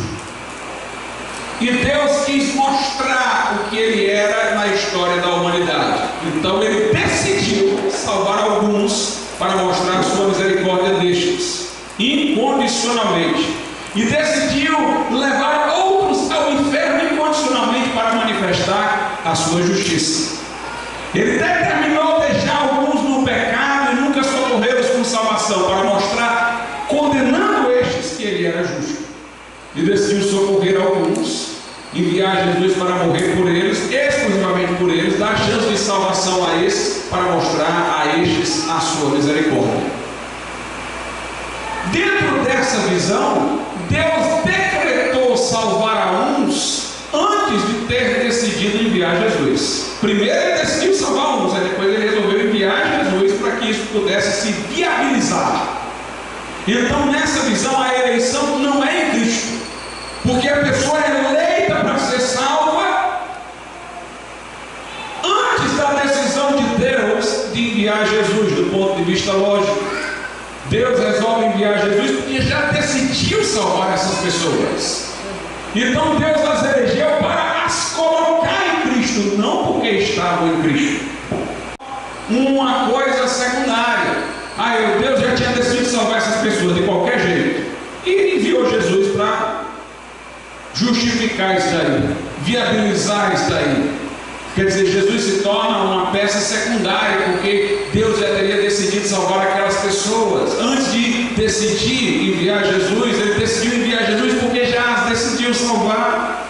e Deus quis mostrar o que Ele era na história da humanidade. Então Ele decidiu salvar alguns para mostrar a sua misericórdia destes, incondicionalmente, e decidiu levar outros ao inferno incondicionalmente para manifestar a sua justiça. Ele determinou deixar alguns no pecado e nunca socorrê-los com salvação, para mostrar, condenando estes, que Ele era justo. E decidiu socorrer alguns, enviar Jesus para morrer por eles, exclusivamente por eles, dar chance de salvação a esses, para mostrar a estes a sua misericórdia. Dentro dessa visão, Deus decretou salvar a uns antes de ter decidido enviar Jesus. Primeiro ele decidiu salvar uns, depois ele resolveu enviar Jesus para que isso pudesse se viabilizar. Então, nessa visão, a eleição não é em Cristo, porque a pessoa é eleita para ser salva antes da decisão de Deus de enviar Jesus, do ponto de vista lógico. Deus resolve enviar Jesus porque já decidiu salvar essas pessoas. Então Deus as elegeu para as colocar em Cristo, não porque estavam em Cristo. Uma coisa secundária. Deus já tinha decidido salvar essas pessoas de qualquer jeito e enviou Jesus para justificar isso daí, viabilizar isso daí. Quer dizer, Jesus se torna uma peça secundária, porque Deus já teria decidido salvar aquelas pessoas. Antes de decidir enviar Jesus, ele decidiu enviar Jesus porque já as decidiu salvar.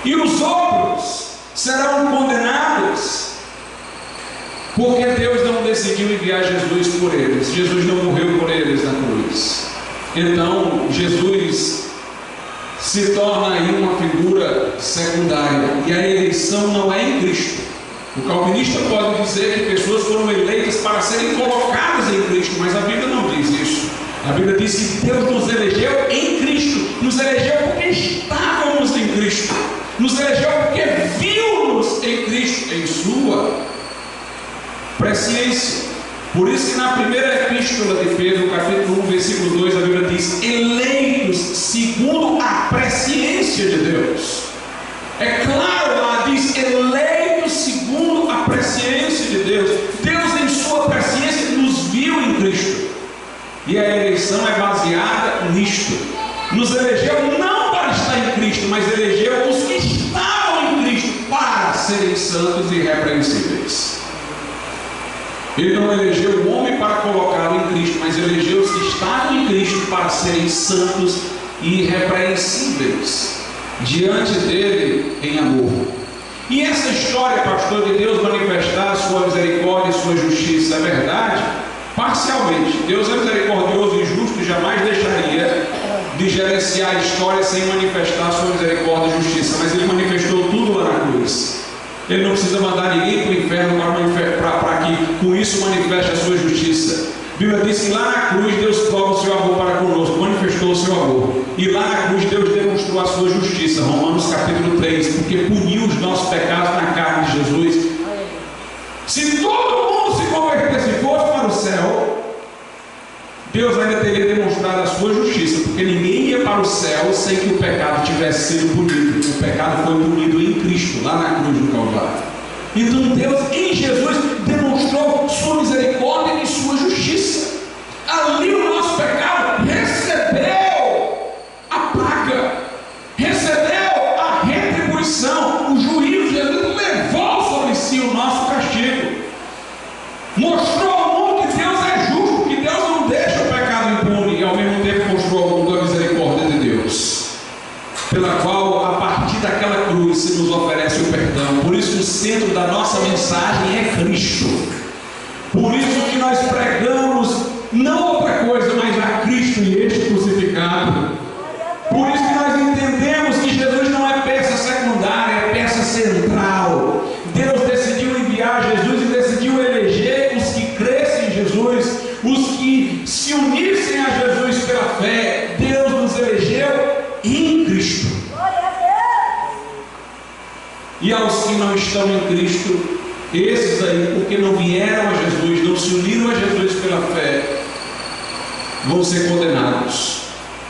E os outros serão condenados, porque Deus não decidiu enviar Jesus por eles. Jesus não morreu por eles na cruz. Então, Jesus se torna aí uma figura secundária, e a eleição não é em Cristo. O calvinista pode dizer que pessoas foram eleitas para serem colocadas em Cristo, mas a Bíblia não diz isso. A Bíblia diz que Deus nos elegeu em Cristo, nos elegeu porque estávamos em Cristo, nos elegeu porque viu-nos em Cristo, em sua presciência. Por isso que na primeira epístola de Pedro, capítulo 1, versículo 2, a Bíblia diz: eleitos segundo a presciência de Deus. É claro, lá diz eleitos segundo a presciência de Deus. Deus em sua presciência nos viu em Cristo. E a eleição é baseada nisto. Nos elegeu não para estar em Cristo, mas elegeu os que estavam em Cristo para serem santos e irrepreensíveis. Ele não elegeu o homem para colocá-lo em Cristo, mas elegeu os que estavam em Cristo para serem santos e irrepreensíveis diante dele em amor. E essa história, pastor, de Deus manifestar a sua misericórdia e sua justiça, é verdade? Parcialmente. Deus é misericordioso e justo e jamais deixaria de gerenciar a história sem manifestar a sua misericórdia e justiça, mas ele manifestou tudo lá na cruz. Ele não precisa mandar ninguém para o inferno para que com isso manifeste a sua justiça. A Bíblia diz que lá na cruz Deus prova o seu amor para conosco, manifestou o seu amor. E lá na cruz Deus demonstrou a sua justiça. Romanos capítulo 3, porque puniu os nossos pecados na carne de Jesus. Se todo mundo se convertesse e fosse para o céu, Deus ainda teria demonstrado a sua justiça, porque ninguém ia para o céu sem que o pecado tivesse sido punido. O pecado foi punido em Cristo, lá na cruz do Calvário. Então Deus em Jesus demonstrou sua misericórdia e sua justiça. Ali o nosso pecado recebeu a paga, recebeu a retribuição. O juízo de Jesus levou sobre si o nosso castigo. Mostrou ao mundo que Deus é justo, que Deus não deixa o pecado impune, e ao mesmo tempo mostrou ao mundo a misericórdia de Deus, pela qual a partir daquela cruz se nos oferece o perdão. Por isso o centro da nossa mensagem é Cristo. Por isso que nós pregamos não outra coisa, mas a Cristo e este crucificado. Por isso que nós entendemos que Jesus não é peça secundária, é peça central. Deus decidiu enviar Jesus e decidiu eleger os que crescem em Jesus, os que se unissem a Jesus pela fé. Deus nos elegeu em Cristo. E aos que não estão em Cristo, esses aí, porque não vieram a Jesus, não se uniram a Jesus pela fé, vão ser condenados.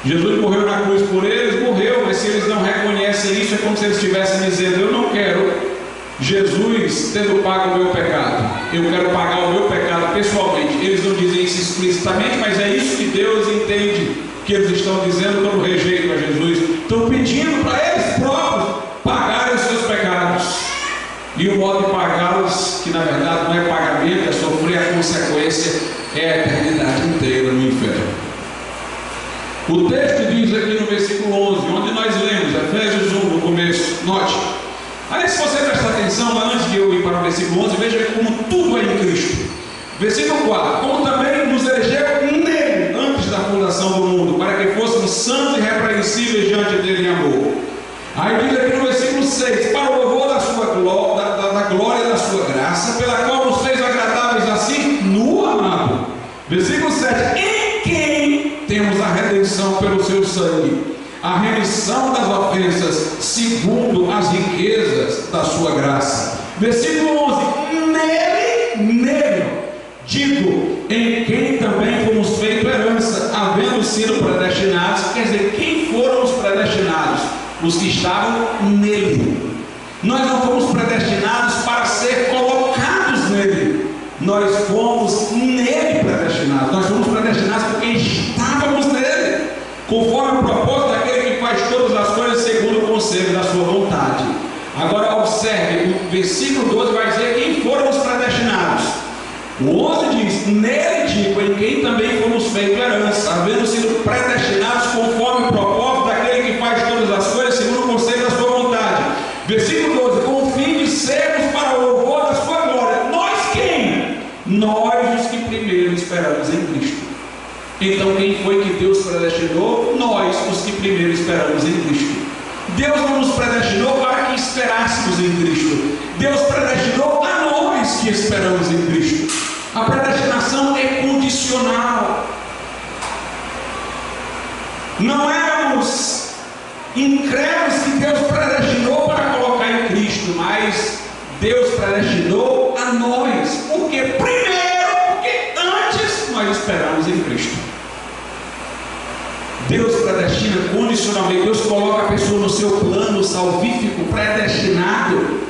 Jesus morreu na cruz por eles, morreu, mas se eles não reconhecem isso, é como se eles estivessem dizendo: eu não quero Jesus tendo pago o meu pecado, eu quero pagar o meu pecado pessoalmente. Eles não dizem isso explicitamente, mas é isso que Deus entende que eles estão dizendo quando rejeitam a Jesus. Estão pedindo para eles próprios pagarem os seus pecados, e o modo de pagá-los, que na verdade não é pagamento, é sofrer a consequência, é a eternidade inteira no inferno. O texto diz aqui no versículo 11, onde nós lemos Efésios 1 no começo, note. Aí, se você prestar atenção, lá antes de eu ir para o versículo 11, veja como tudo é em Cristo. Versículo 4: como também nos elegeu nele, antes da fundação fundação do mundo, para que fôssemos santos e irrepreensíveis diante dele em amor. Aí diz aqui no versículo 6, para o louvor da sua glória, da glória da sua graça, pela qual nos fez agradáveis assim no amado. Versículo 7, em quem temos a redenção pelo seu sangue, a remissão das ofensas, segundo as riquezas da sua graça. Versículo 11, nele, digo, em quem também fomos feitos herança, havendo sido predestinados. Quer dizer, quem foram os predestinados? Os que estavam nele. Nós não fomos predestinados para ser colocados nele, nós fomos nele predestinados. Nós fomos predestinados porque estávamos nele, conforme o propósito daquele que faz todas as coisas segundo o conselho da sua vontade. Agora observe, o versículo 12 vai dizer quem foram os predestinados. O 11 diz, nele digo, em quem também fomos feitos herança, havendo sido predestinados conforme o propósito daquele que faz todas as coisas segundo o conselho da sua vontade. Versículo 12, com o fim de sermos para o louvor da sua glória. Nós quem? Nós os que primeiro esperamos em Cristo. Então quem foi que Deus predestinou? Nós os que primeiro esperamos em Cristo. Deus não nos predestinou para que esperássemos em Cristo. Deus predestinou a nós que esperamos em Cristo. A predestinação é condicional. Não éramos incrédulos que Deus predestinou para colocar em Cristo, mas Deus predestinou a nós. Por quê? Primeiro, porque antes nós esperamos em Cristo. Deus predestina condicionalmente. Deus coloca a pessoa no seu plano salvífico predestinado,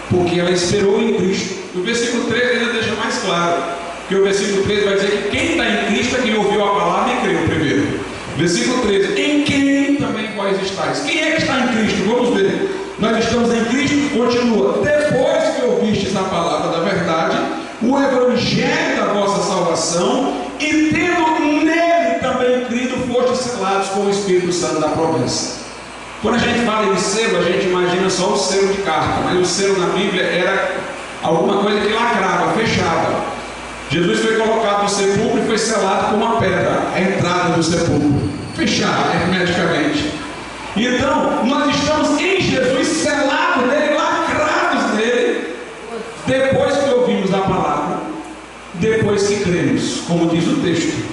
porque ela esperou em Cristo. O versículo 13 ainda deixa mais claro, que o versículo 13 vai dizer que quem está em Cristo é quem ouviu a palavra e creu primeiro. Versículo 13, em quem também vós estáis. Quem é que está em Cristo? Vamos ver. Nós estamos em Cristo, continua. Depois que ouvistes a palavra da verdade, o evangelho da vossa salvação, e tendo nele também crido, fostes selados com o Espírito Santo da promessa. Quando a gente fala em selo, a gente imagina só o selo de carta, mas o selo na Bíblia era alguma coisa que lacrava, fechava. Jesus foi colocado no sepulcro e foi selado com uma pedra, a entrada do sepulcro, fechada hermeticamente. Então, nós estamos em Jesus, selados nele, lacrados nele, depois que ouvimos a palavra, depois que cremos, como diz o texto.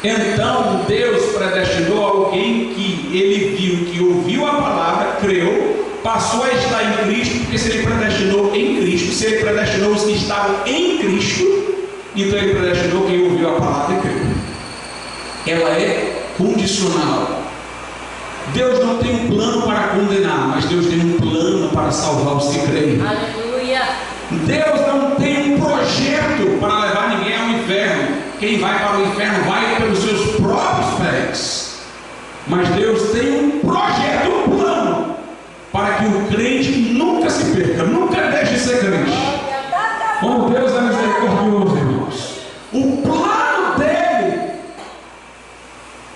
Então, Deus predestinou alguém que ele viu, que ouviu a palavra, creu, passou a estar em Cristo, porque se ele predestinou em Cristo, se ele predestinou os que estavam em Cristo, então ele predestinou quem ouviu a palavra e creu. Ela é condicional. Deus não tem um plano para condenar, mas Deus tem um plano para salvar os que creem. Aleluia. Deus não tem um projeto para levar ninguém ao inferno. Quem vai para o inferno vai pelos seus próprios pés. Mas Deus tem um projeto, um plano, para que o crente nunca se perca, nunca deixe de ser crente. Como Deus é misericordioso, irmãos. O plano dele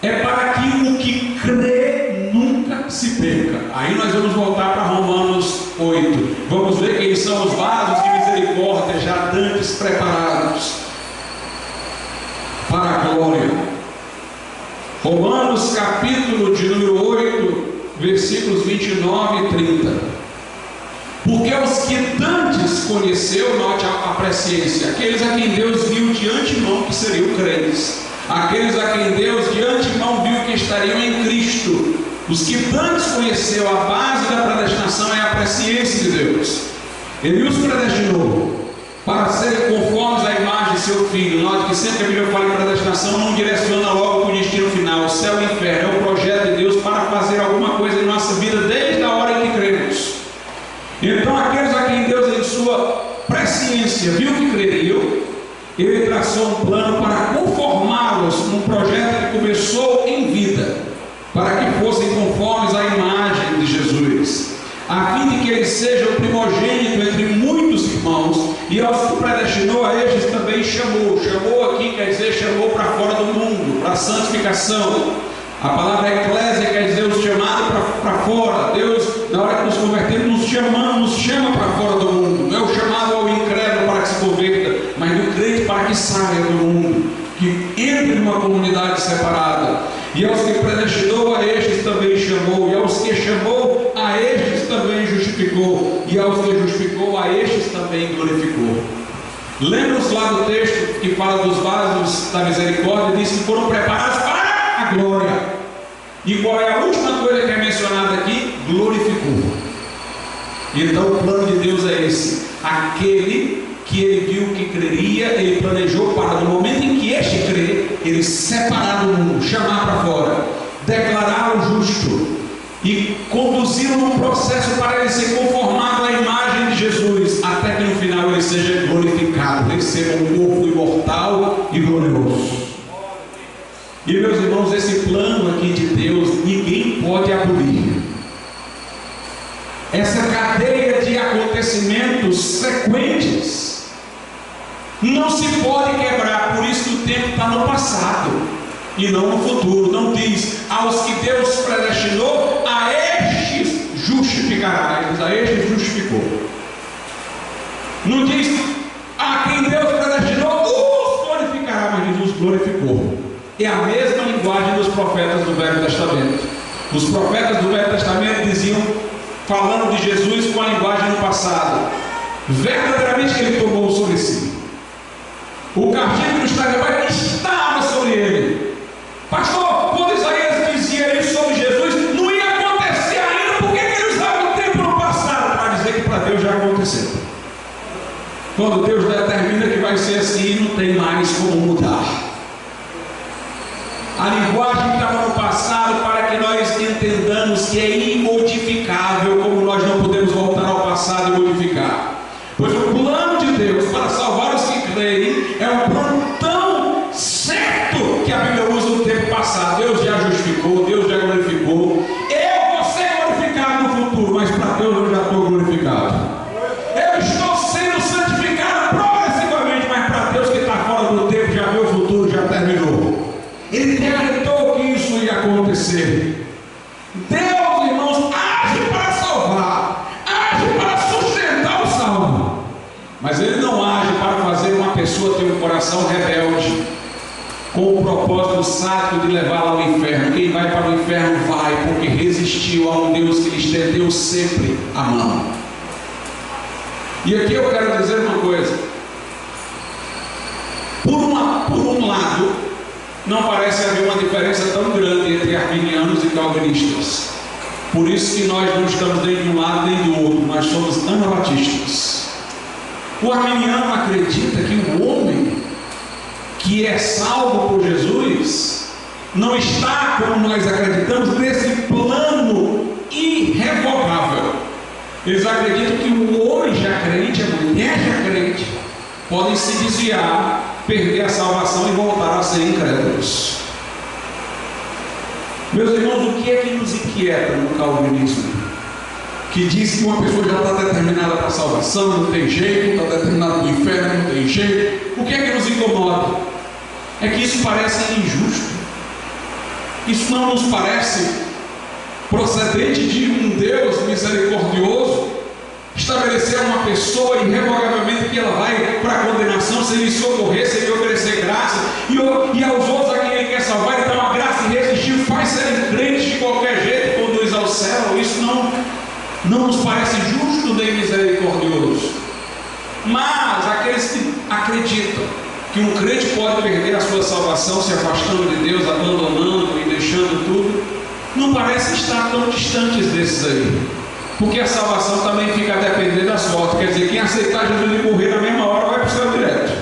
é para que o que crê nunca se perca. Aí nós vamos voltar para Romanos 8. Vamos ver quem são os vasos de misericórdia já dantes preparados para a glória. Romanos capítulo de número 8, versículos 29 e 30. Porque os que dantes conheceu, note a presciência, aqueles a quem Deus viu de antemão que seriam crentes, aqueles a quem Deus de antemão viu que estariam em Cristo. Os que dantes conheceu, a base da predestinação é a presciência de Deus. Ele os predestinou para serem conformes à imagem de seu Filho. Note que sempre que a Bíblia fala em predestinação, não direciona logo para o destino final, o céu e o inferno. É o projeto de Deus para fazer alguma coisa em nossa vida desde a hora em que cremos. Então aqueles a quem Deus em sua presciência viu que creriam, ele traçou um plano para conformá-los num projeto que começou em vida, para que fossem conformes à imagem de Jesus, a fim de que ele seja o primogênito entre muitos irmãos. E aos que predestinou, a estes também chamou. Chamou aqui quer dizer chamou para fora do mundo, para a santificação. A palavra eclésia quer dizer os chamados para fora. Deus, na hora que nos convertemos, nos chama para fora do mundo. Não é o chamado ao incrédulo para que se converta, mas do crente para que saia do mundo, que entre no uma comunidade separada. E aos que predestinou, a estes também chamou. E aos que chamou, a estes também justificou. E aos que justificou, a estes também glorificou. Lembra-nos lá do texto que fala dos vasos da misericórdia, diz que foram preparados para a glória. E qual é a última coisa que é mencionada aqui? Glorificou. Então o plano de Deus é esse: aquele que ele viu que creria, ele planejou para, no momento em que este crê, ele separar do mundo, chamar para fora, declarar o justo e conduzi-lo num processo para ele ser conformado à imagem de Jesus, até que no final ele seja glorificado, receba um corpo imortal e glorioso. E meus irmãos, esse plano aqui de Deus, ninguém pode abolir. Essa cadeia de acontecimentos sequentes não se pode quebrar, por isso que o tempo está no passado e não no futuro. Não diz aos que Deus predestinou, a estes justificará. Ele diz, a estes justificou. Não diz a quem Deus predestinou os glorificará, mas diz os glorificou. É a mesma linguagem dos profetas do Velho Testamento. Os profetas do Velho Testamento diziam, falando de Jesus com a linguagem do passado, verdadeiramente que ele tomou sobre si. O castigo dos trabalhos estava sobre ele. Pastor, quando Isaías dizia isso sobre Jesus, não ia acontecer ainda. Por que ele usava o tempo no passado? Para dizer que para Deus já aconteceu. Quando Deus determina que vai ser assim, não tem mais como mudar. A linguagem que estava no passado, para que nós entendamos que é imodificável, como nós não podemos voltar ao passado e modificar. Pois o plano de Deus para salvar os que creem é um plano tão certo que a Bíblia usa o tempo passado. Deus já justificou, Deus já glorificou. Eu vou ser glorificado no futuro, mas para Deus eu já estou glorificado. Eu estou sendo santificado progressivamente, mas para Deus que está fora do tempo, já viu o futuro, já terminou. Ele decretou que isso ia acontecer. Deus, irmãos, age para salvar, age para sustentar o salvo, mas ele não age para fazer uma pessoa ter um coração rebelde, com o propósito sádico de levá-la ao inferno. Quem vai para o inferno vai, porque resistiu a um Deus que lhe estendeu sempre a mão. E aqui eu quero dizer uma coisa: por um lado, não parece haver uma diferença tão grande entre arminianos e calvinistas. Por isso que nós não estamos nem de um lado nem do outro, nós somos anabatistas. O arminiano acredita que o homem que é salvo por Jesus não está, como nós acreditamos, nesse plano irrevogável. Eles acreditam que o homem já crente, a mulher já crente, podem se desviar, perder a salvação e voltar a ser incrédulos. Meus irmãos, o que é que nos inquieta no calvinismo? Que diz que uma pessoa já está determinada para a salvação, não tem jeito, está determinada para o inferno, não tem jeito. O que é que nos incomoda? É que isso parece injusto. Isso não nos parece procedente de um Deus misericordioso estabelecer uma pessoa irrevogavelmente que ela vai para a condenação sem lhe socorrer, sem lhe oferecer graça, e aos outros a quem ele quer salvar, ele dá uma graça irresistível, faz serem crentes de qualquer jeito, conduz ao céu. Isso não nos parece justo nem misericordioso. Mas aqueles que acreditam que um crente pode perder a sua salvação se afastando de Deus, abandonando e deixando tudo, não parece estar tão distantes desses aí. Porque a salvação também fica a depender da sorte. Quer dizer, quem aceitar Jesus e morrer na mesma hora vai para o céu direto.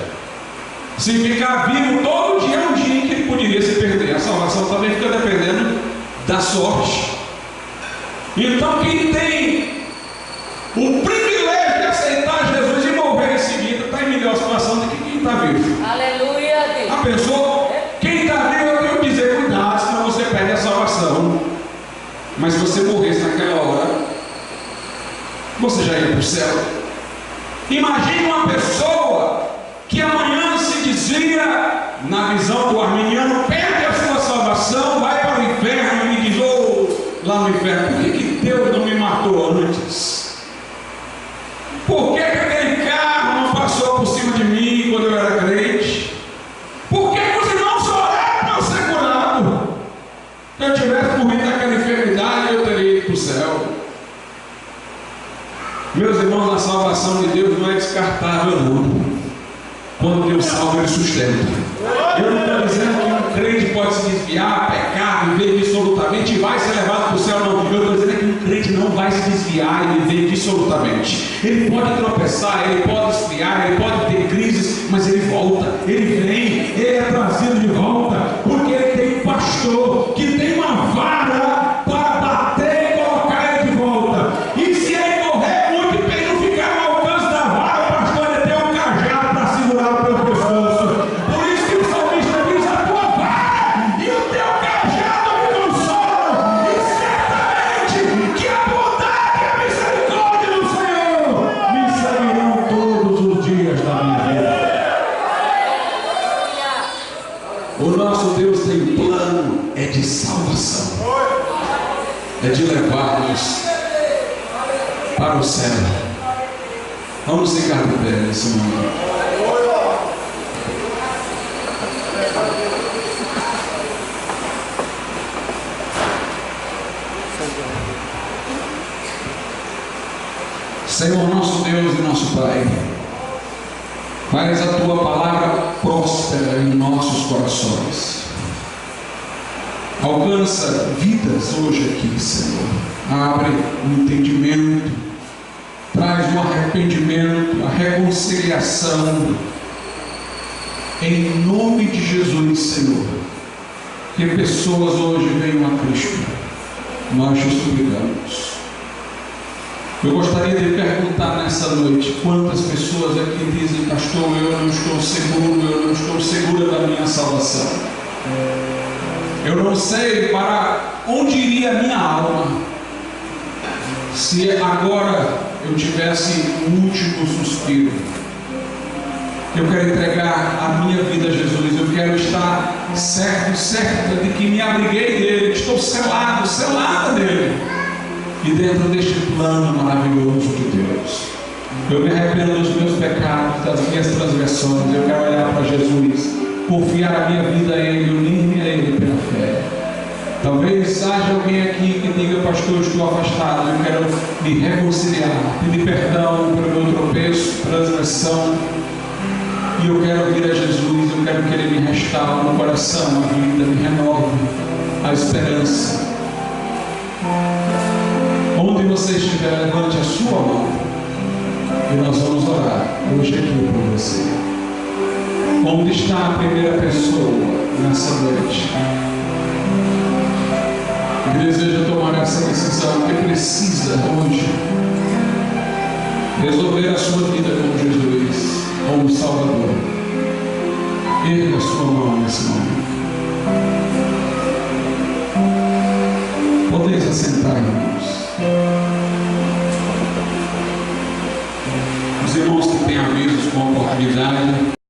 Se ficar vivo todo dia, é um dia em que ele poderia se perder. A salvação também fica dependendo da sorte. Então quem tem o privilégio de aceitar Jesus e morrer em seguida está em melhor situação do que quem está vivo. Aleluia, Deus. A pessoa, quem está vivo, eu tenho que dizer, cuidado, senão você perde a salvação. Mas se você morresse naquela hora, você já ia para o céu. Imagine uma pessoa que amanhã se desvia, na visão do arminiano, perde a sua salvação, vai para o inferno e diz, lá no inferno, por que Deus não me matou antes? Por que aquele carro não passou por cima de mim quando eu era crente? Por que os irmãos oraram salvação de Deus não é descartável, não. Quando Deus salva, Ele sustenta. Eu não estou dizendo que um crente pode se desviar, pecar, viver dissolutamente e vai ser levado para o céu, não. Eu estou dizendo que um crente não vai se desviar e viver dissolutamente. Ele pode tropeçar, ele pode esfriar, ele pode ter crises, mas ele volta, ele vem, ele é trazido de volta, porque ele tem um pastor que tem uma vara para bater e colocar ele de volta. E se ele correr muito para ele não ficar no alcance da vara, o pastor ele tem um cajado para segurar o teu pescoço. Por isso que o salmista diz: a tua vara e o teu cajado me consolam. E certamente que a bondade e a misericórdia do Senhor me seguirão todos os dias da minha vida. O nosso Deus tem plano, é de salvação, é de levar-nos para o céu. Vamos ficar de pé nesse momento. Senhor, nosso Deus e nosso Pai, faz a Tua palavra próspera em nossos corações. Alcança vidas hoje aqui, Senhor. Abre o entendimento, traz o arrependimento, a reconciliação. Em nome de Jesus, Senhor, que pessoas hoje venham a Cristo. Nós te suplicamos. Eu gostaria de perguntar nessa noite: quantas pessoas aqui dizem: pastor, eu não estou seguro, eu não estou segura da minha salvação. Eu não sei para onde iria a minha alma se agora eu tivesse um último suspiro. Eu quero entregar a minha vida a Jesus. Eu quero estar certo, certa de que me abriguei dele, que estou selado, selada dele. E dentro deste plano maravilhoso de Deus, eu me arrependo dos meus pecados, das minhas transgressões. Eu quero olhar para Jesus, confiar a minha vida a Ele, unir-me a Ele pela fé. Talvez haja alguém aqui que diga: pastor, eu estou afastado, eu quero me reconciliar, pedir perdão pelo meu tropeço, transgressão, e eu quero vir a Jesus. Eu quero que Ele me restaure no coração, a vida, me renove a esperança. Onde você estiver, levante a sua mão e nós vamos orar hoje aqui por você. Onde está a primeira pessoa nessa noite que deseja tomar essa decisão, que precisa hoje resolver a sua vida com Jesus como Salvador? Erga a sua mão nesse momento. Podeis assentar, irmãos. Os irmãos que têm avisos com oportunidade,